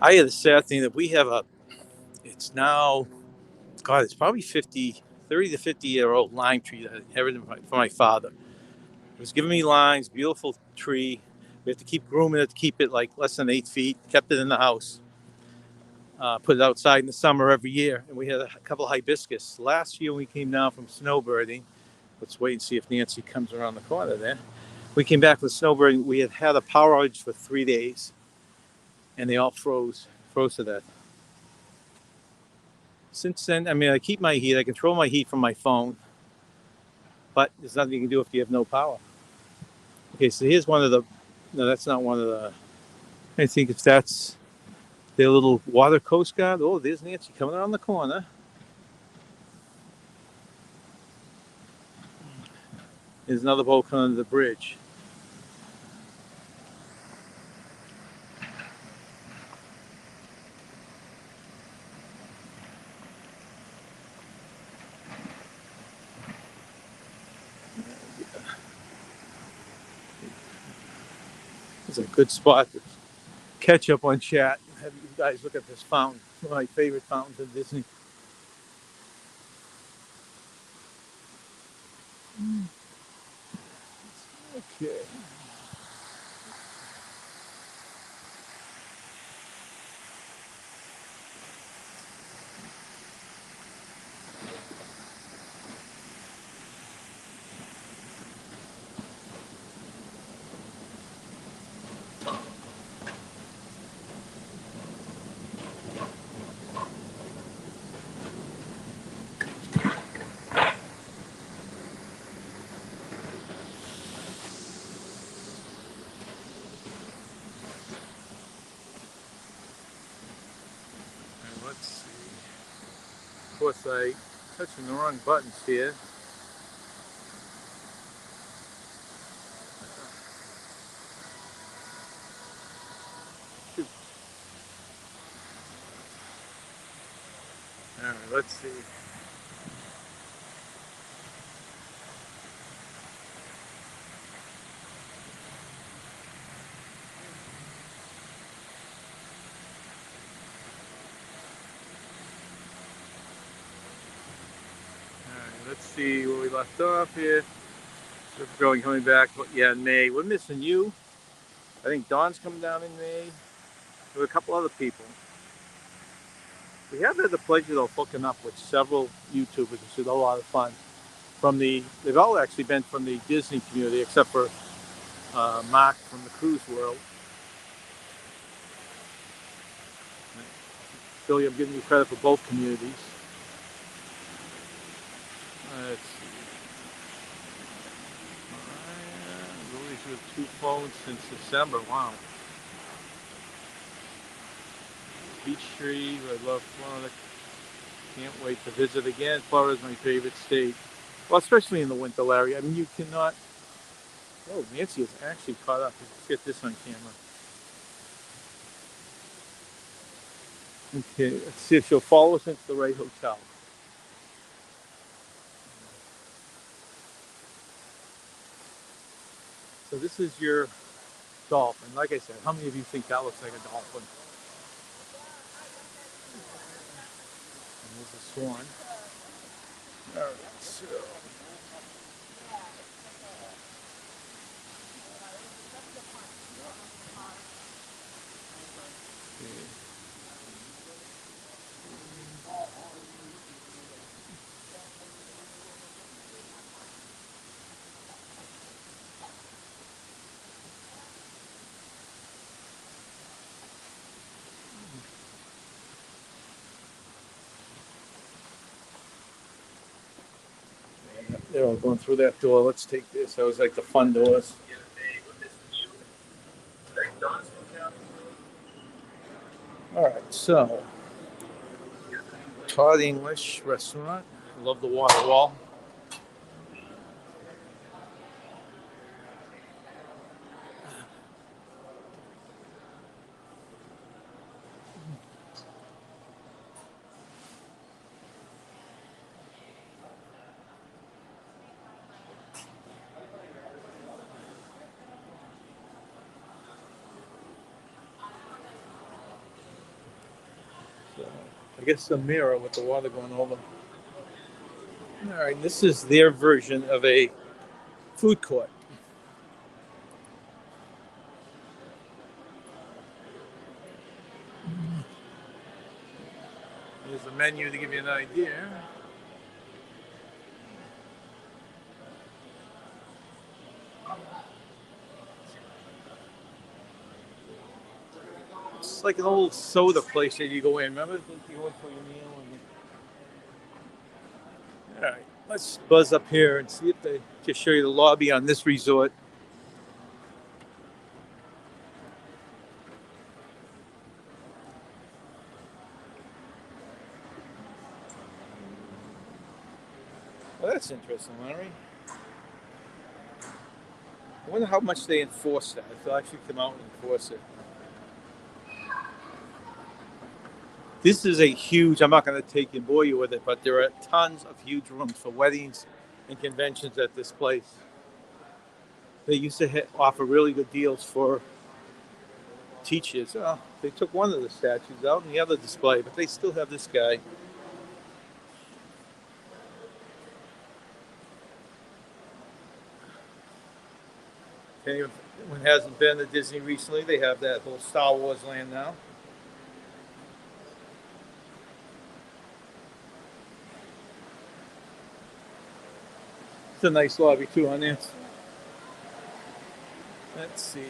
I had the sad thing that we have it's now, God, it's probably 30 to 50-year-old lime tree that I inherited from my father. It was giving me limes, beautiful tree. We have to keep grooming it to keep it like less than 8 feet. Kept it in the house. Put it outside in the summer every year. And we had a couple of hibiscus. Last year when we came down from snowbirding, let's wait and see if Nancy comes around the corner there. We came back with snowbirding. We had a power outage for 3 days. And they all froze to death. Since then, I mean, I keep my heat. I control my heat from my phone. But there's nothing you can do if you have no power. Okay, so here's one of the... No, that's not one of the... I think if that's their little water coast guard. Oh, there's Nancy coming around the corner. There's another boat coming under the bridge. It's a good spot to catch up on chat. Have you guys look at this fountain. One of my favorite fountains at Disney. Okay. Let's see. Of course, I'm touching the wrong buttons here. All right, let's see. All right, let's see where we left off here. We're going coming back, but yeah, in May. We're missing you. I think Dawn's coming down in May. There were a couple other people. We have had the pleasure of hooking up with several YouTubers, which is a lot of fun. They've all actually been from the Disney community, except for Mark from the cruise world. Billy, I'm giving you credit for both communities. Let's see. Louis with 2 phones since December. Wow. Peachtree, I love Florida. Can't wait to visit again. Florida's my favorite state. Well, especially in the winter, Larry. I mean, you cannot... Oh, Nancy is actually caught up. Let's get this on camera. Okay, let's see if she'll follow us into the right hotel. So this is your dolphin. Like I said, how many of you think that looks like a dolphin? And there's a swan. All right, so... They're all going through that door. Let's take this. That was like the fun doors. All right, so Todd English restaurant. Love the water wall. So, I guess a mirror with the water going over. All right, this is their version of a food court. Here's the menu to give you an idea. It's like an old soda place that you go in. Remember, you went for your meal. All right, let's buzz up here and see if they just show you the lobby on this resort. Well, that's interesting, Larry. I wonder how much they enforce that. If they'll actually come out and enforce it. This is a huge, I'm not going to take you and bore you with it, but there are tons of huge rooms for weddings and conventions at this place. They used to offer really good deals for teachers. Oh, they took one of the statues out in the other display, but they still have this guy. If anyone hasn't been to Disney recently, they have that whole Star Wars land now. It's a nice lobby too on there. Let's see.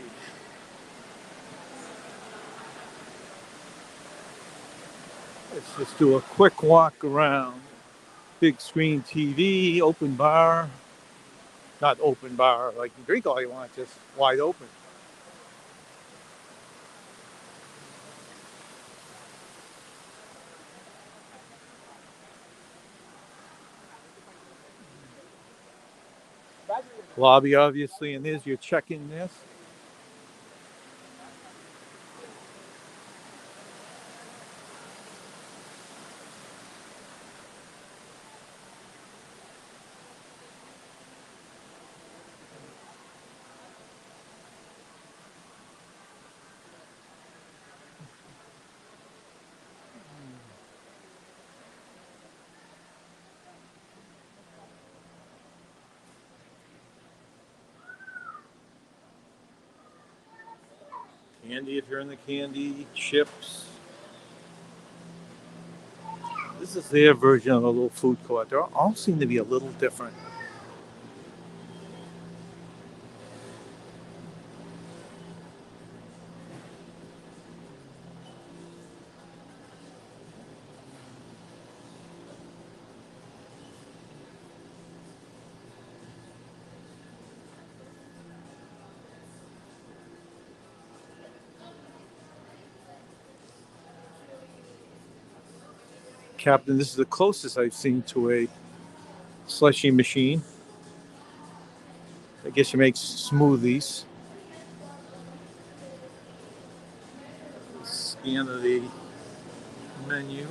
Let's just do a quick walk around. Big screen TV, open bar. Not open bar, like you drink all you want, just wide open. Lobby, obviously, and there's your check-in desk. Candy, if you're in the candy, chips. This is their version of a little food court. They all seem to be a little different. Captain, this is the closest I've seen to a slushy machine. I guess you make smoothies. Scan of the menu.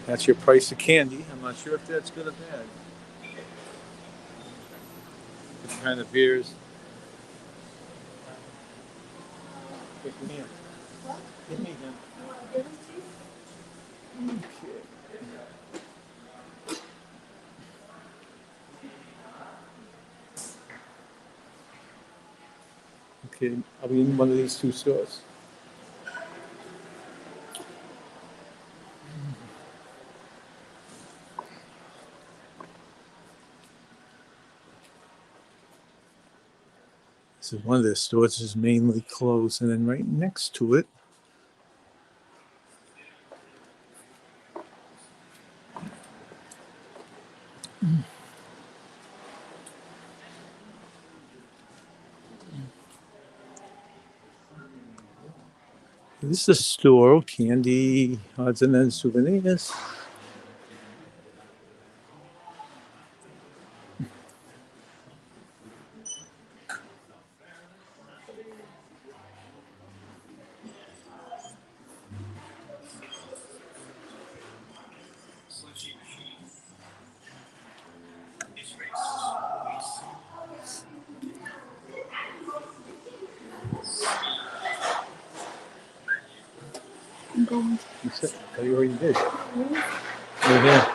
That's your price of candy. I'm not sure if that's good or bad. What kind of beers? Give me him. Give me him. Okay, I'll be in one of these two stores. So one of their stores is mainly closed, and then right next to it, this is a store, candy, odds and ends, souvenirs. I'm going. That's it. Oh, you already did. Right here.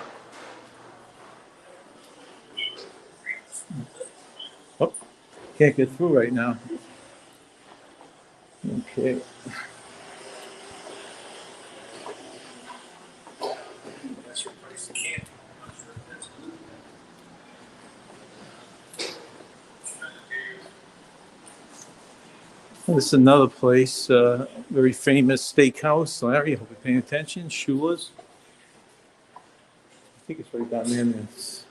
Oh, can't get through right now. Okay. This is another place, very famous steakhouse. Larry, I hope you're paying attention. Shula's. I think it's right down there. It's,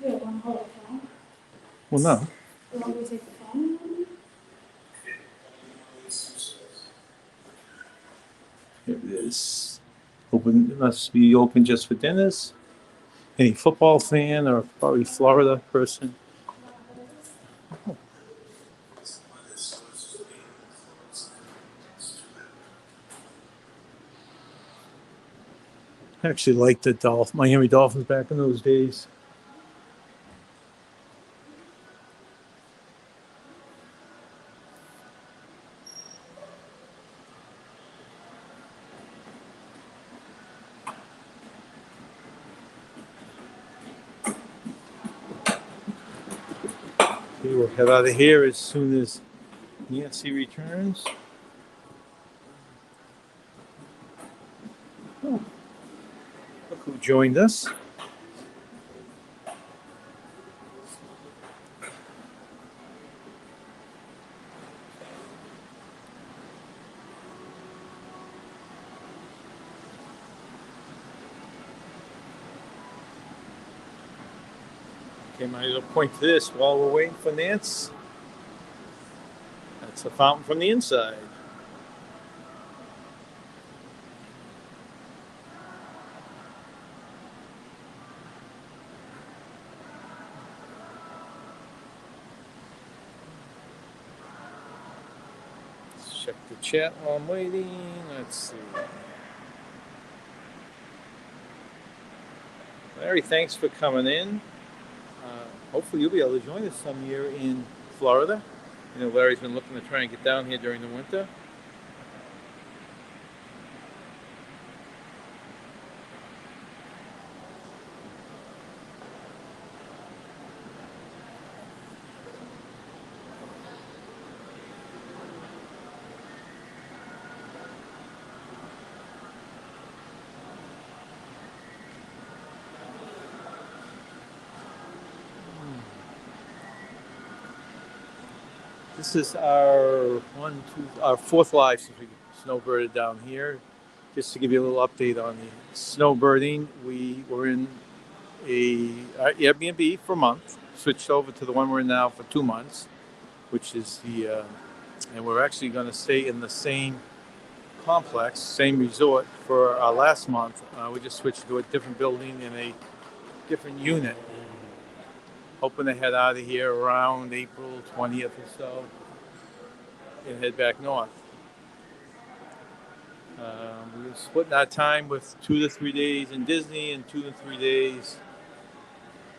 Yeah, one whole phone. well, no. You want me to take the phone? Here it is. Open. It must be open just for dinners. Any football fan or probably Florida person. I actually liked the Miami Dolphins back in those days. Okay, we'll head out of here as soon as Nancy returns. Oh, look who joined us. Okay, might as well point to this while we're waiting for Nance. That's a fountain from the inside. Let's check the chat while I'm waiting. Let's see. Larry, thanks for coming in. Hopefully you'll be able to join us some year in Florida. You know, Larry's been looking to try and get down here during the winter. This is our fourth live since we snowbirded down here. Just to give you a little update on the snowbirding, we were in our Airbnb for a month, switched over to the one we're in now for 2 months, which is and we're actually going to stay in the same complex, same resort for our last month. We just switched to a different building in a different unit. Hoping to head out of here around April 20th or so and head back north. We're splitting our time with 2 to 3 days in Disney and 2 to 3 days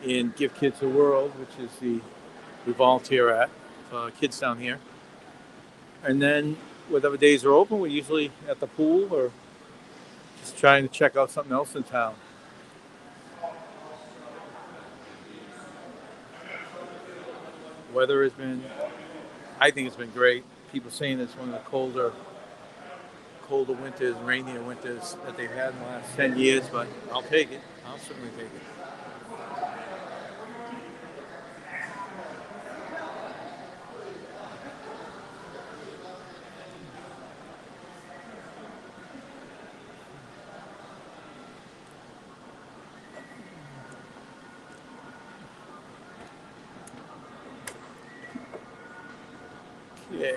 in Give Kids a World, which is we volunteer at, kids down here. And then whatever days are open, we're usually at the pool or just trying to check out something else in town. Weather has been, I think it's been great. People saying it's one of the colder winters, rainier winters that they've had in the last 10 years, but I'll take it. I'll certainly take it. Okay.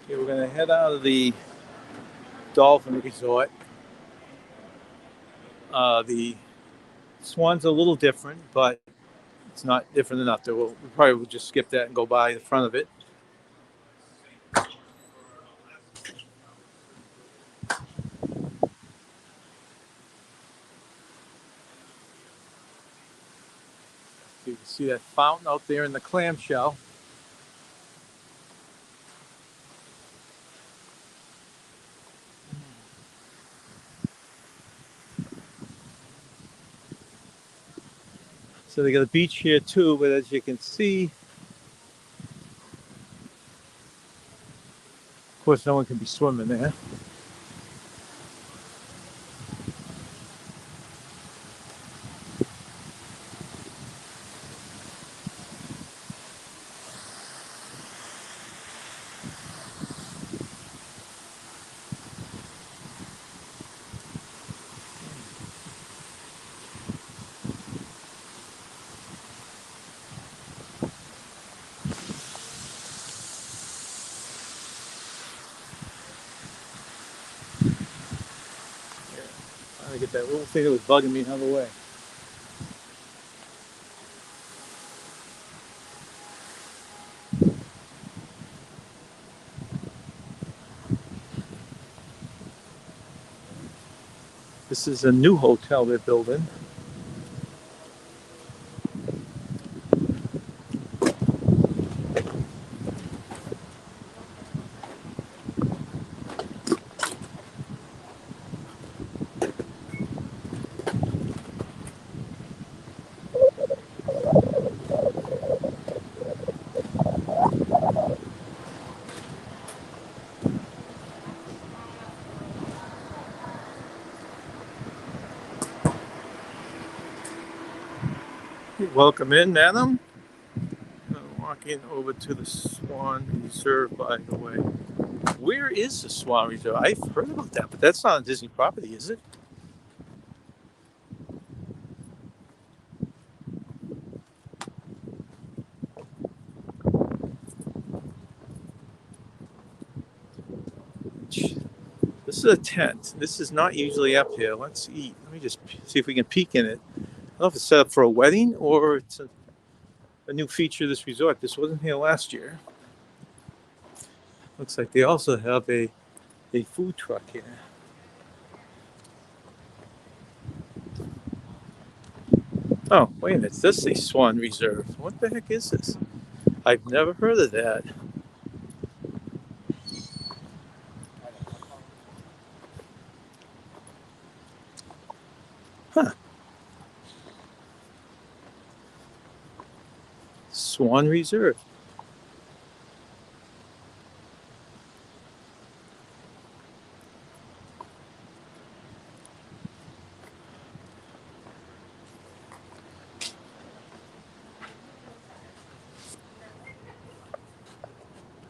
Okay, we're gonna head out of the Dolphin Resort. The Swan's a little different, but it's not different enough. We probably would just skip that and go by the front of it. You can see that fountain out there in the clamshell. So they got a beach here too, but as you can see, of course, no one can be swimming there. I get that little thing that was bugging me another way. This is a new hotel they're building. Welcome in, madam. Walking over to the Swan Reserve, by the way. Where is the Swan Reserve? I've heard about that, but that's not a Disney property, is it? This is a tent. This is not usually up here. Let's eat. Let me just see if we can peek in it. I don't know if it's set up for a wedding or it's a new feature of this resort. This wasn't here last year. Looks like they also have a food truck here. Oh, wait a minute. This is a Swan Reserve. What the heck is this? I've never heard of that. Huh. Swan Reserve.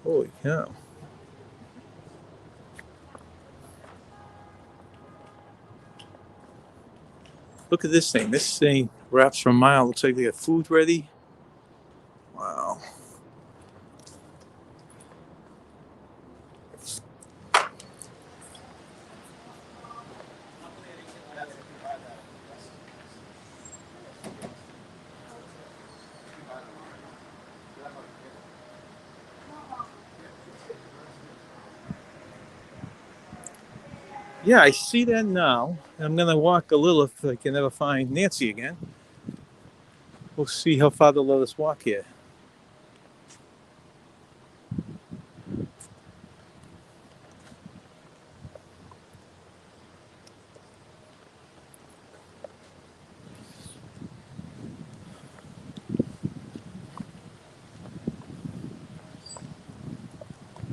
Holy cow. Look at this thing. This thing wraps for a mile. Looks like they got food ready. Wow. Yeah, I see that now. I'm going to walk a little if I can ever find Nancy again. We'll see how far they'll let us walk here.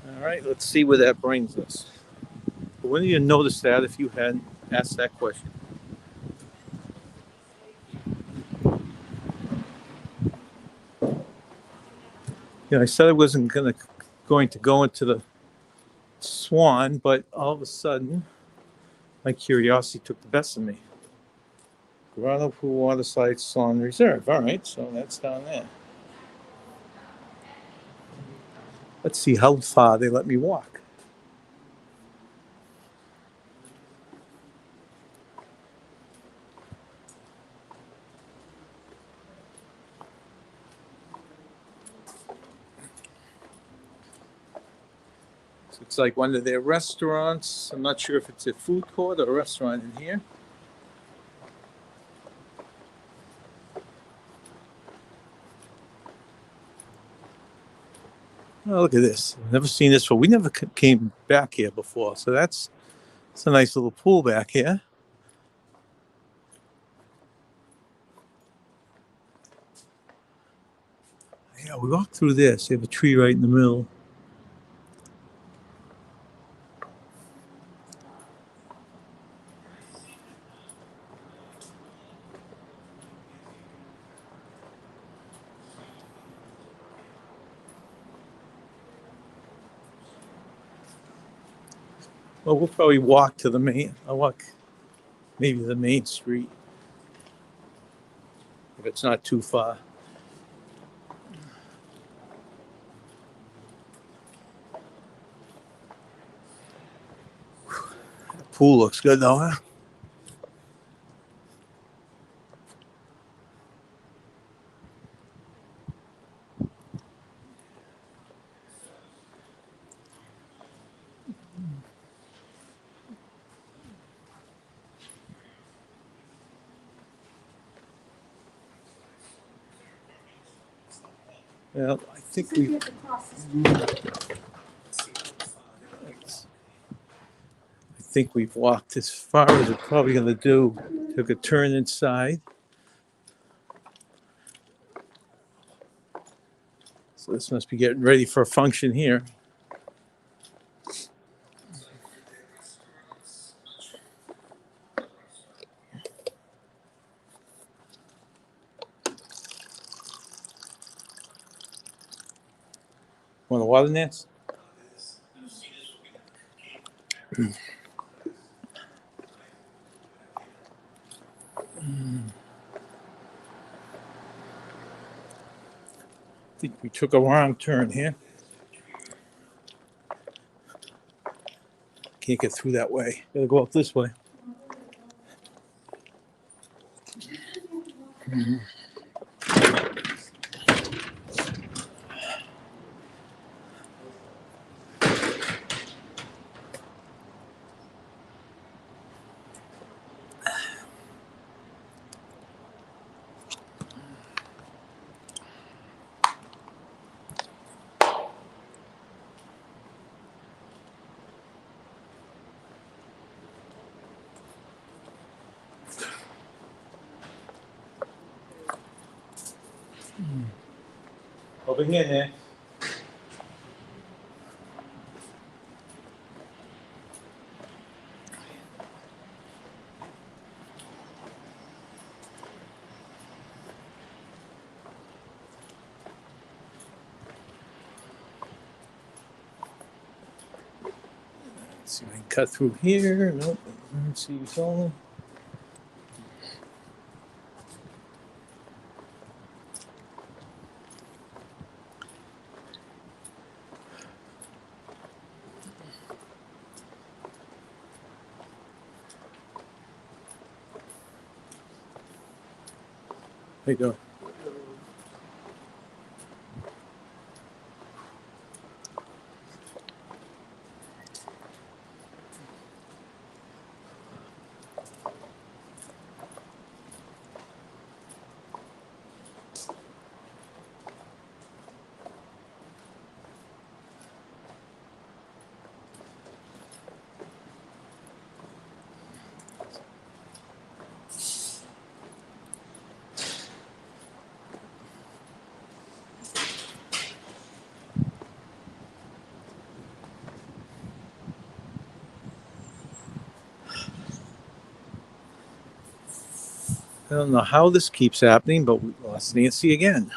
All right, let's see where that brings us. But when did you notice that if you hadn't asked that question? Yeah, I said I wasn't going to go into the Swan, but all of a sudden, my curiosity took the best of me. Grotto Pool Waterslide Swan Reserve. All right, so that's down there. Let's see how far they let me walk. So it's like one of their restaurants. I'm not sure if it's a food court or a restaurant in here. Oh, look at this. I've never seen this before. We never came back here before. So it's a nice little pool back here. Yeah, we walked through this. They have a tree right in the middle. Well, we'll probably walk to the main. I'll walk maybe the main street if it's not too far. The pool looks good though, huh? Well, I think we've walked as far as we're probably going to do. Took a turn inside. So this must be getting ready for a function here. Want a water nest? I think we took a wrong turn here. Can't get through that way. Gotta go up this way. Over here, Nick. Let's see if I can cut through here. Nope. Let's see what's on. There you go. I don't know how this keeps happening, but we lost Nancy again.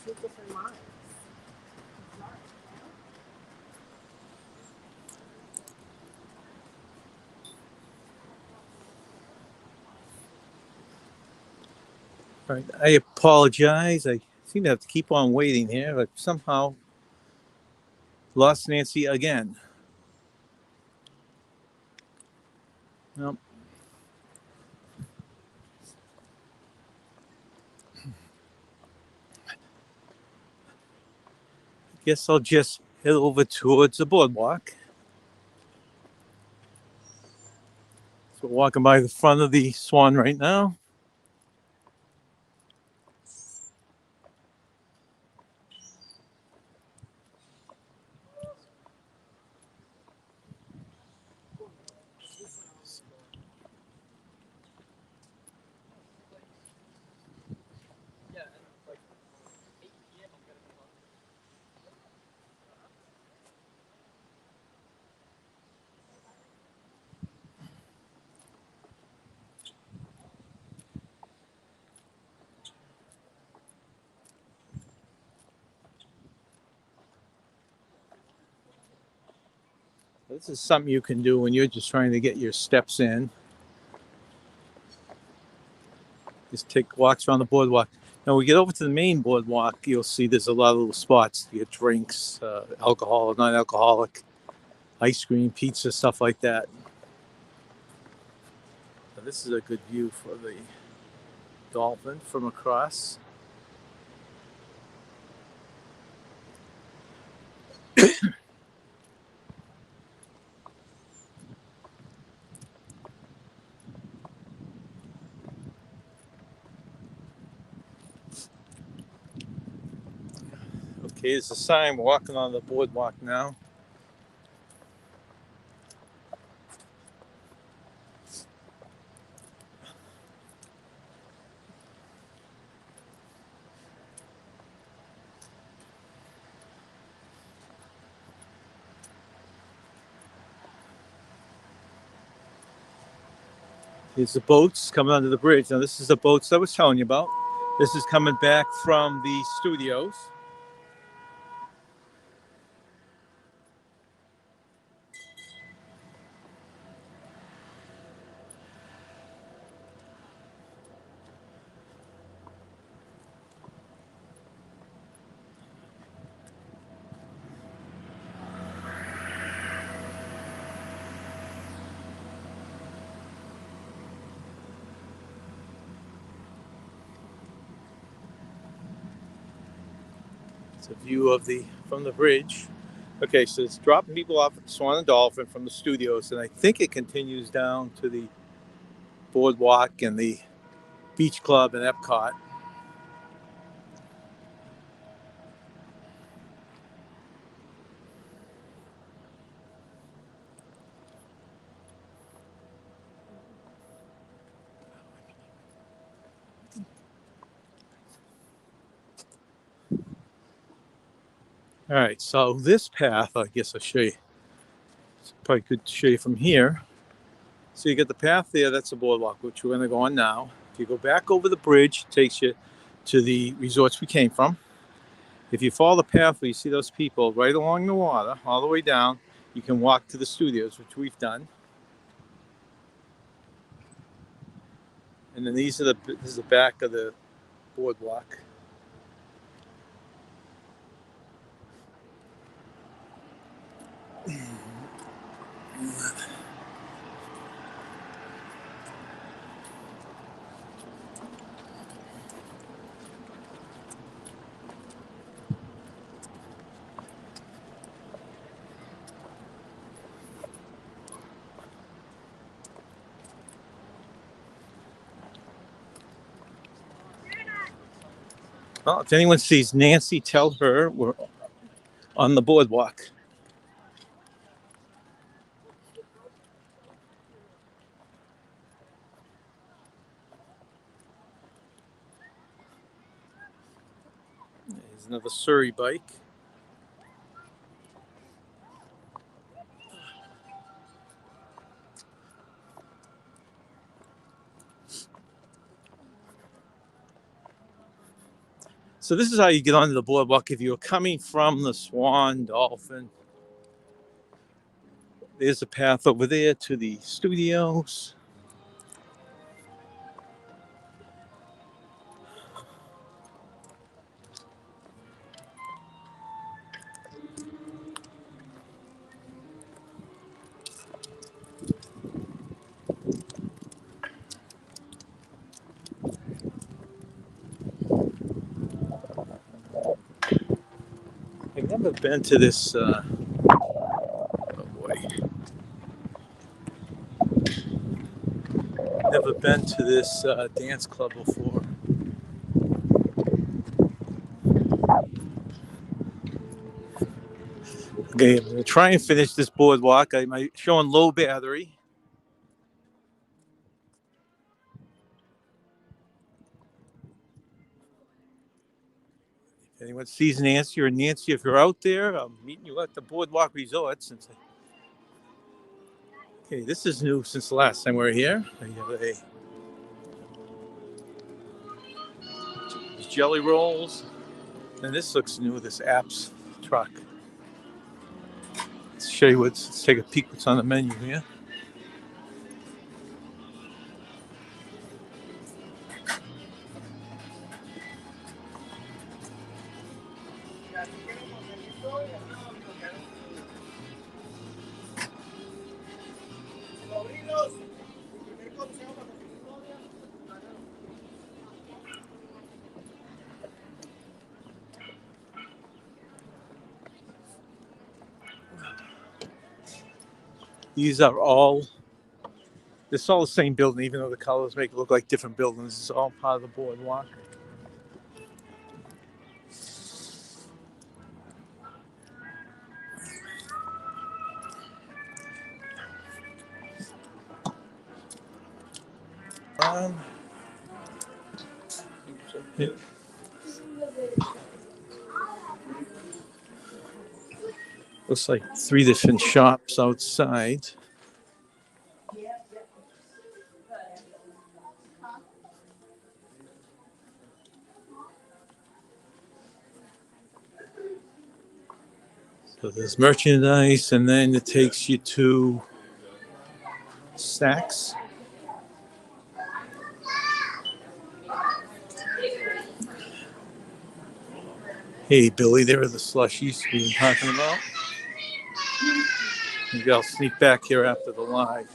see different lines. All right, I apologize. I seem to have to keep on waiting here. I've somehow lost Nancy again. Nope. Guess I'll just head over towards the boardwalk. So we're walking by the front of the Swan right now. This is something you can do when you're just trying to get your steps in. Just take walks around the boardwalk. Now, we get over to the main boardwalk, you'll see there's a lot of little spots to get drinks, alcohol, non-alcoholic, ice cream, pizza, stuff like that. Now, this is a good view for the dolphin from across. Okay, there's a sign walking on the boardwalk now. Here's the boats coming under the bridge. Now, this is the boats I was telling you about. This is coming back from the studios. It's a view of from the bridge. Okay, so it's dropping people off at the Swan and Dolphin from the studios, and I think it continues down to the boardwalk and the beach club and Epcot. All right, so this path, I guess I'll show you. Probably could show you from here. So you get the path there, that's the boardwalk, which we're going to go on now. If you go back over the bridge, it takes you to the resorts we came from. If you follow the path where you see those people right along the water, all the way down, you can walk to the studios, which we've done. And then this is the back of the boardwalk. Well, if anyone sees Nancy, tell her we're on the boardwalk. There's another Surrey bike. So this is how you get onto the boardwalk if you're coming from the Swan Dolphin. There's a path over there to the studios. I've never been to this, oh boy. Never been to this dance club before. Okay, I'm gonna try and finish this boardwalk. I'm showing low battery. If anyone sees Nancy, or Nancy, if you're out there, I'm meeting you at the Boardwalk Resorts. Okay, this is new since the last time we were here. We have jelly rolls, and this looks new. This Apps truck. Let's show you let's take a peek what's on the menu here. These are all, it's all the same building, even though the colors make it look like different buildings. It's all part of the boardwalk. Yeah. Looks like 3 different shops outside. So there's merchandise, and then it takes you to snacks. Hey, Billy, there are the slushies we've been talking about. Maybe I'll sneak back here after the live.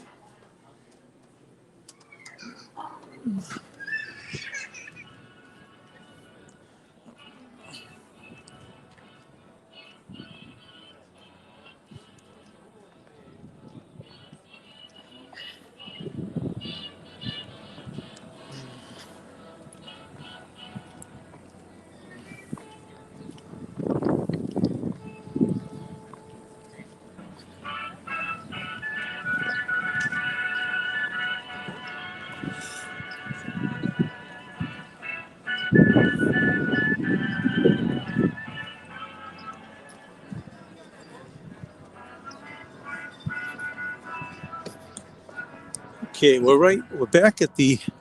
Okay, we're back at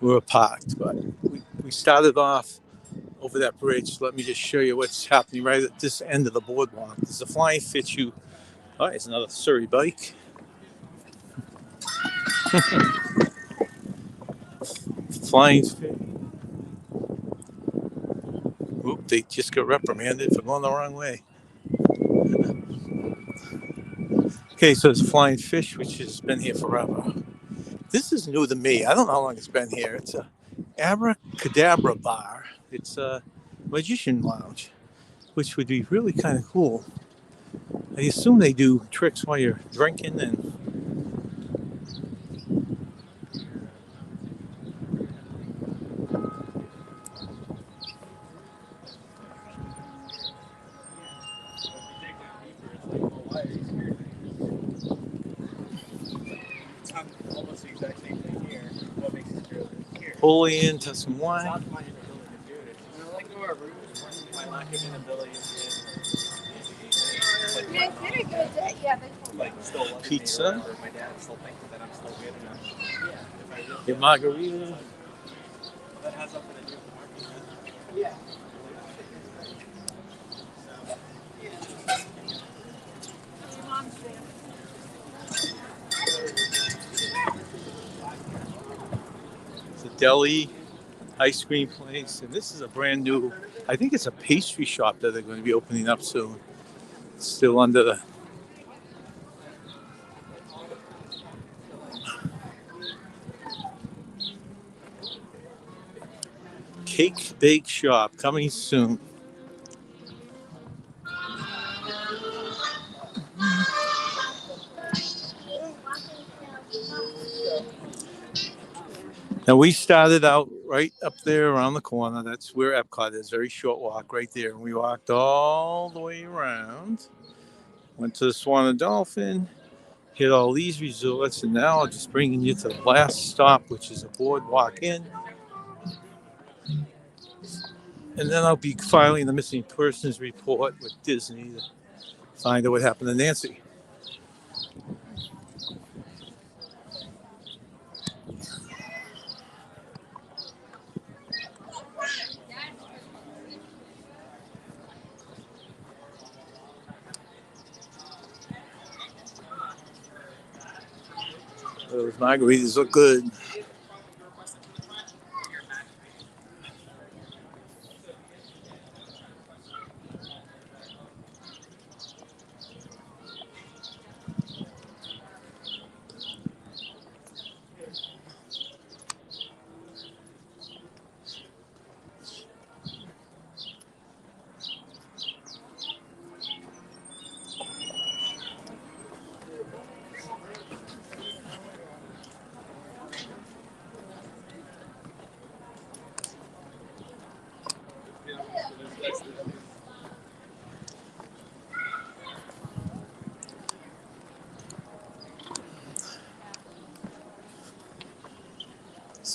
we're parked, but we started off over that bridge. Let me just show you what's happening right at this end of the boardwalk. There's a flying fish. Oh, it's another Surrey bike. Flying fish. Oop, they just got reprimanded for going the wrong way. Okay, so it's a flying fish, which has been here forever. This is new to me. I don't know how long it's been here. It's a abracadabra bar. It's a magician lounge, which would be really kind of cool. I assume they do tricks while you're drinking and. Pull into some wine. Pizza. Your margarita. the deli, ice cream place, and this is a brand new, I think it's a pastry shop that they're going to be opening up soon. It's still under the cake bake shop coming soon. Now we started out right up there around the corner. That's where Epcot is. Very short walk right there. And we walked all the way around. Went to the Swan and Dolphin. Hit all these resorts. And now I'm just bringing you to the last stop, which is a Boardwalk Inn. And then I'll be filing the missing persons report with Disney to find out what happened to Nancy. Those margaritas look good.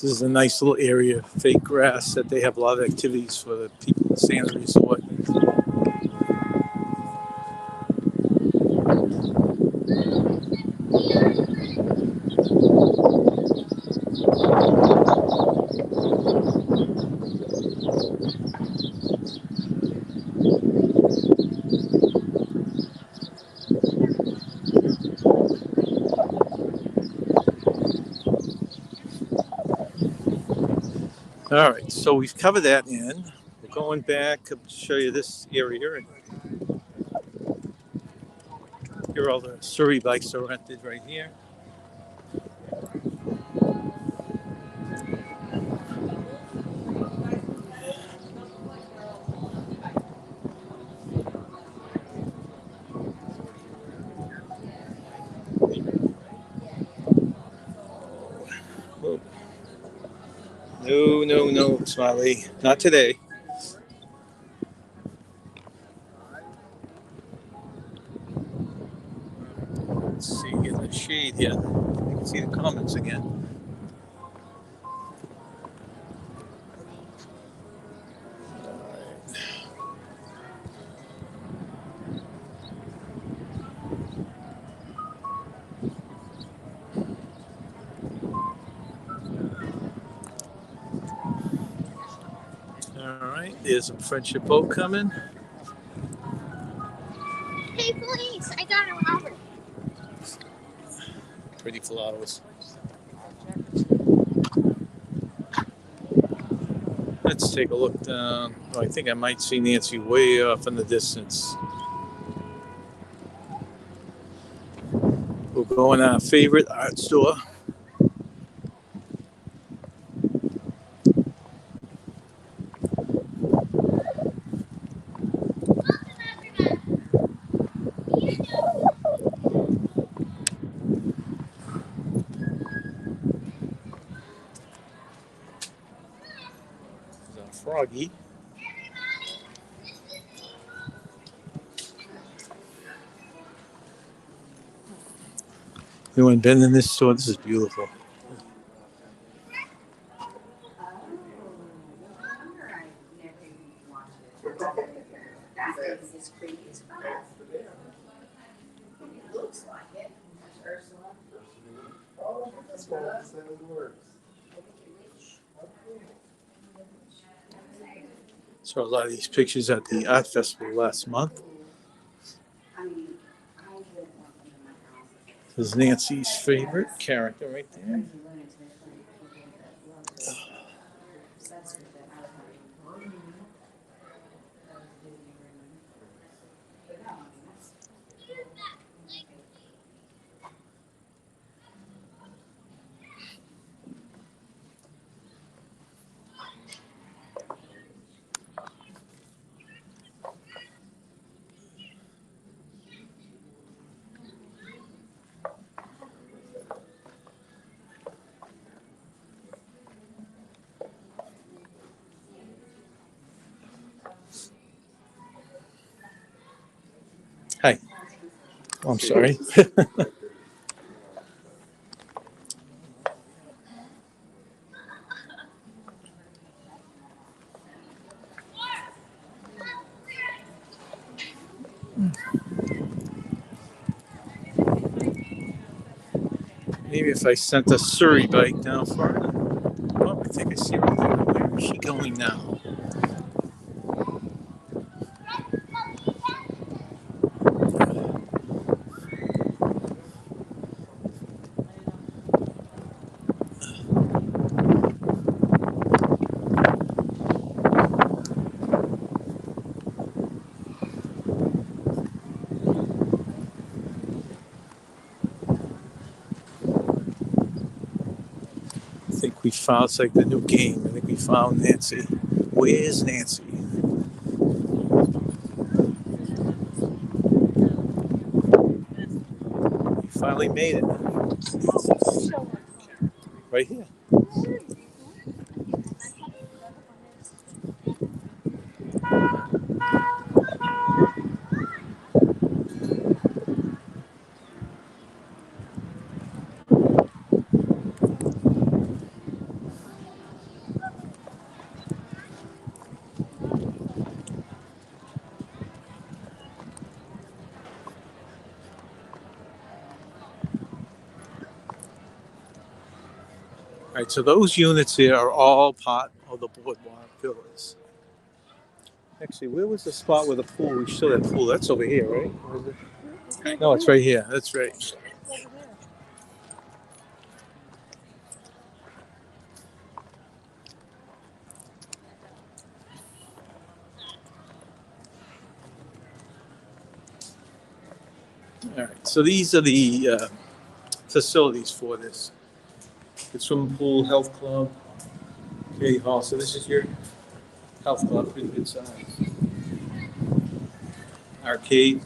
This is a nice little area, fake grass, that they have a lot of activities for the people staying at the resort. All right, so we've covered that in. We're going back to show you this area. And here are all the Surrey bikes are rented right here. No, Smiley, not today. Let's see, get the shade here. You can see the comments again. All right, there's a friendship boat coming. Hey, police! I got a robber. Pretty flowers. Let's take a look down. Oh, I think I might see Nancy way off in the distance. We'll go in our favorite art store. There's a Froggy. Anyone been in this store? This is beautiful. Saw a lot of these pictures at the art festival last month. This is Nancy's favorite character right there. Hi. Oh, I'm sorry. Maybe if I sent a Surrey bike down for it. Oh, I think I see her there. Where is she going now? I think we found, it's like the new game. I think we found Nancy. Where's Nancy? We finally made it. Right here. All right, so those units here are all part of the Boardwalk Villas. Actually, where was the spot with the pool? We showed that pool. That's over here, right? Or is it? No, it's right here. That's right. All right, so these are the facilities for this. The swimming pool, health club, community hall. So this is your health club, pretty good size. Arcade.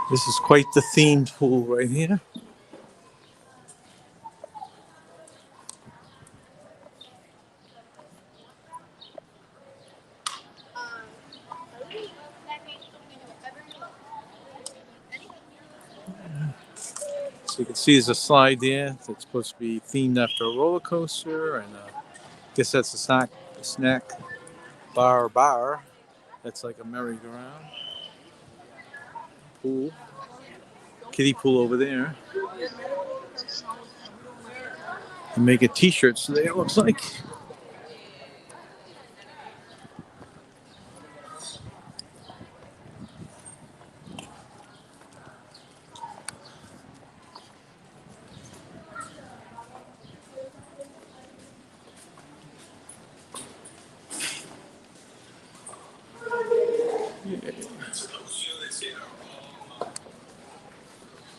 This is quite the themed pool right here. So you can see there's a slide there that's supposed to be themed after a roller coaster, and I guess that's a snack bar. That's like a merry-go-round. Pool. Kiddie pool over there. And make a t-shirts today, it looks like.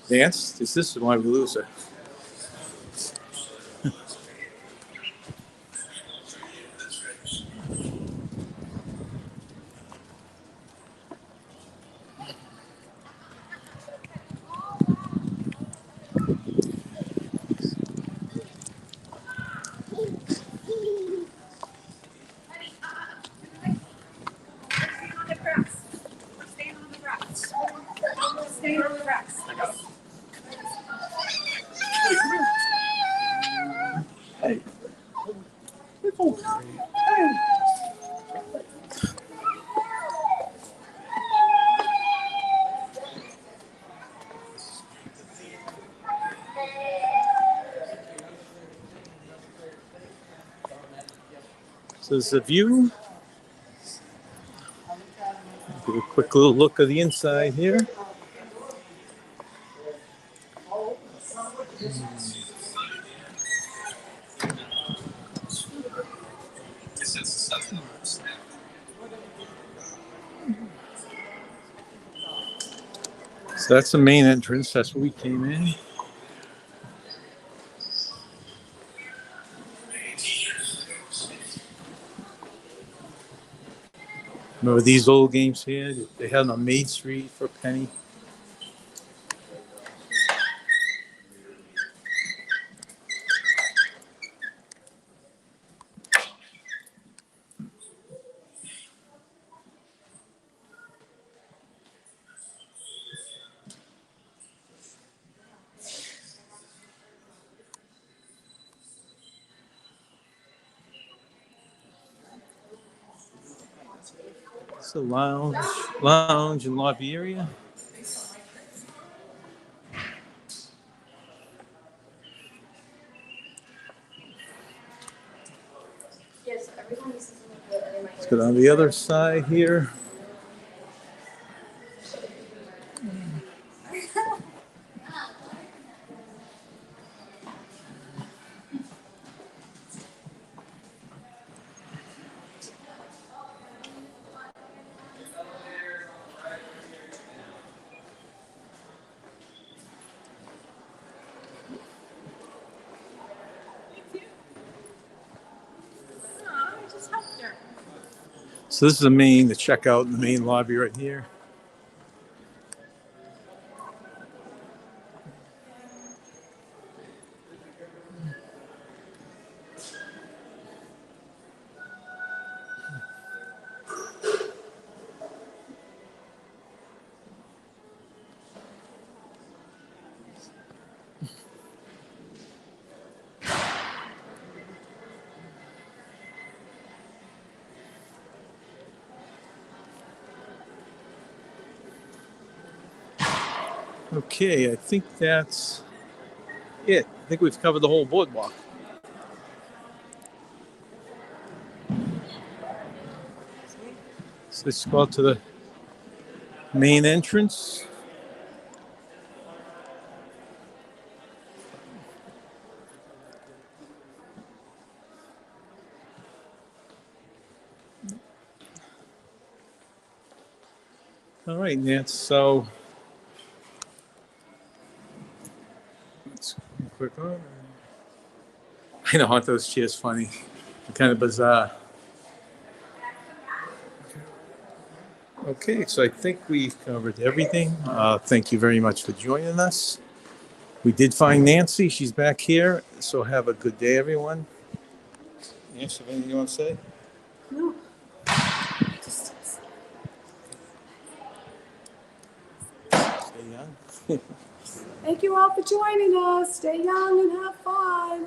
Dance? This is why we lose her. Hey. So there's a view. Give a quick little look of the inside here. So that's the main entrance. That's where we came in. Remember these old games here? They had them on Main Street for a penny. It's a lounge and lobby area. Let's go down the other side here. So this is the checkout in the main lobby right here. Okay, I think that's it. I think we've covered the whole boardwalk. So let's go out to the main entrance. All right, Nance. So let's click on. I know, aren't those chairs funny? They're kind of bizarre. Okay, so I think we've covered everything. Thank you very much for joining us. We did find Nancy. She's back here. So have a good day, everyone. Nancy, anything you want to say? No. Stay young. Thank you all for joining us. Stay young and have fun.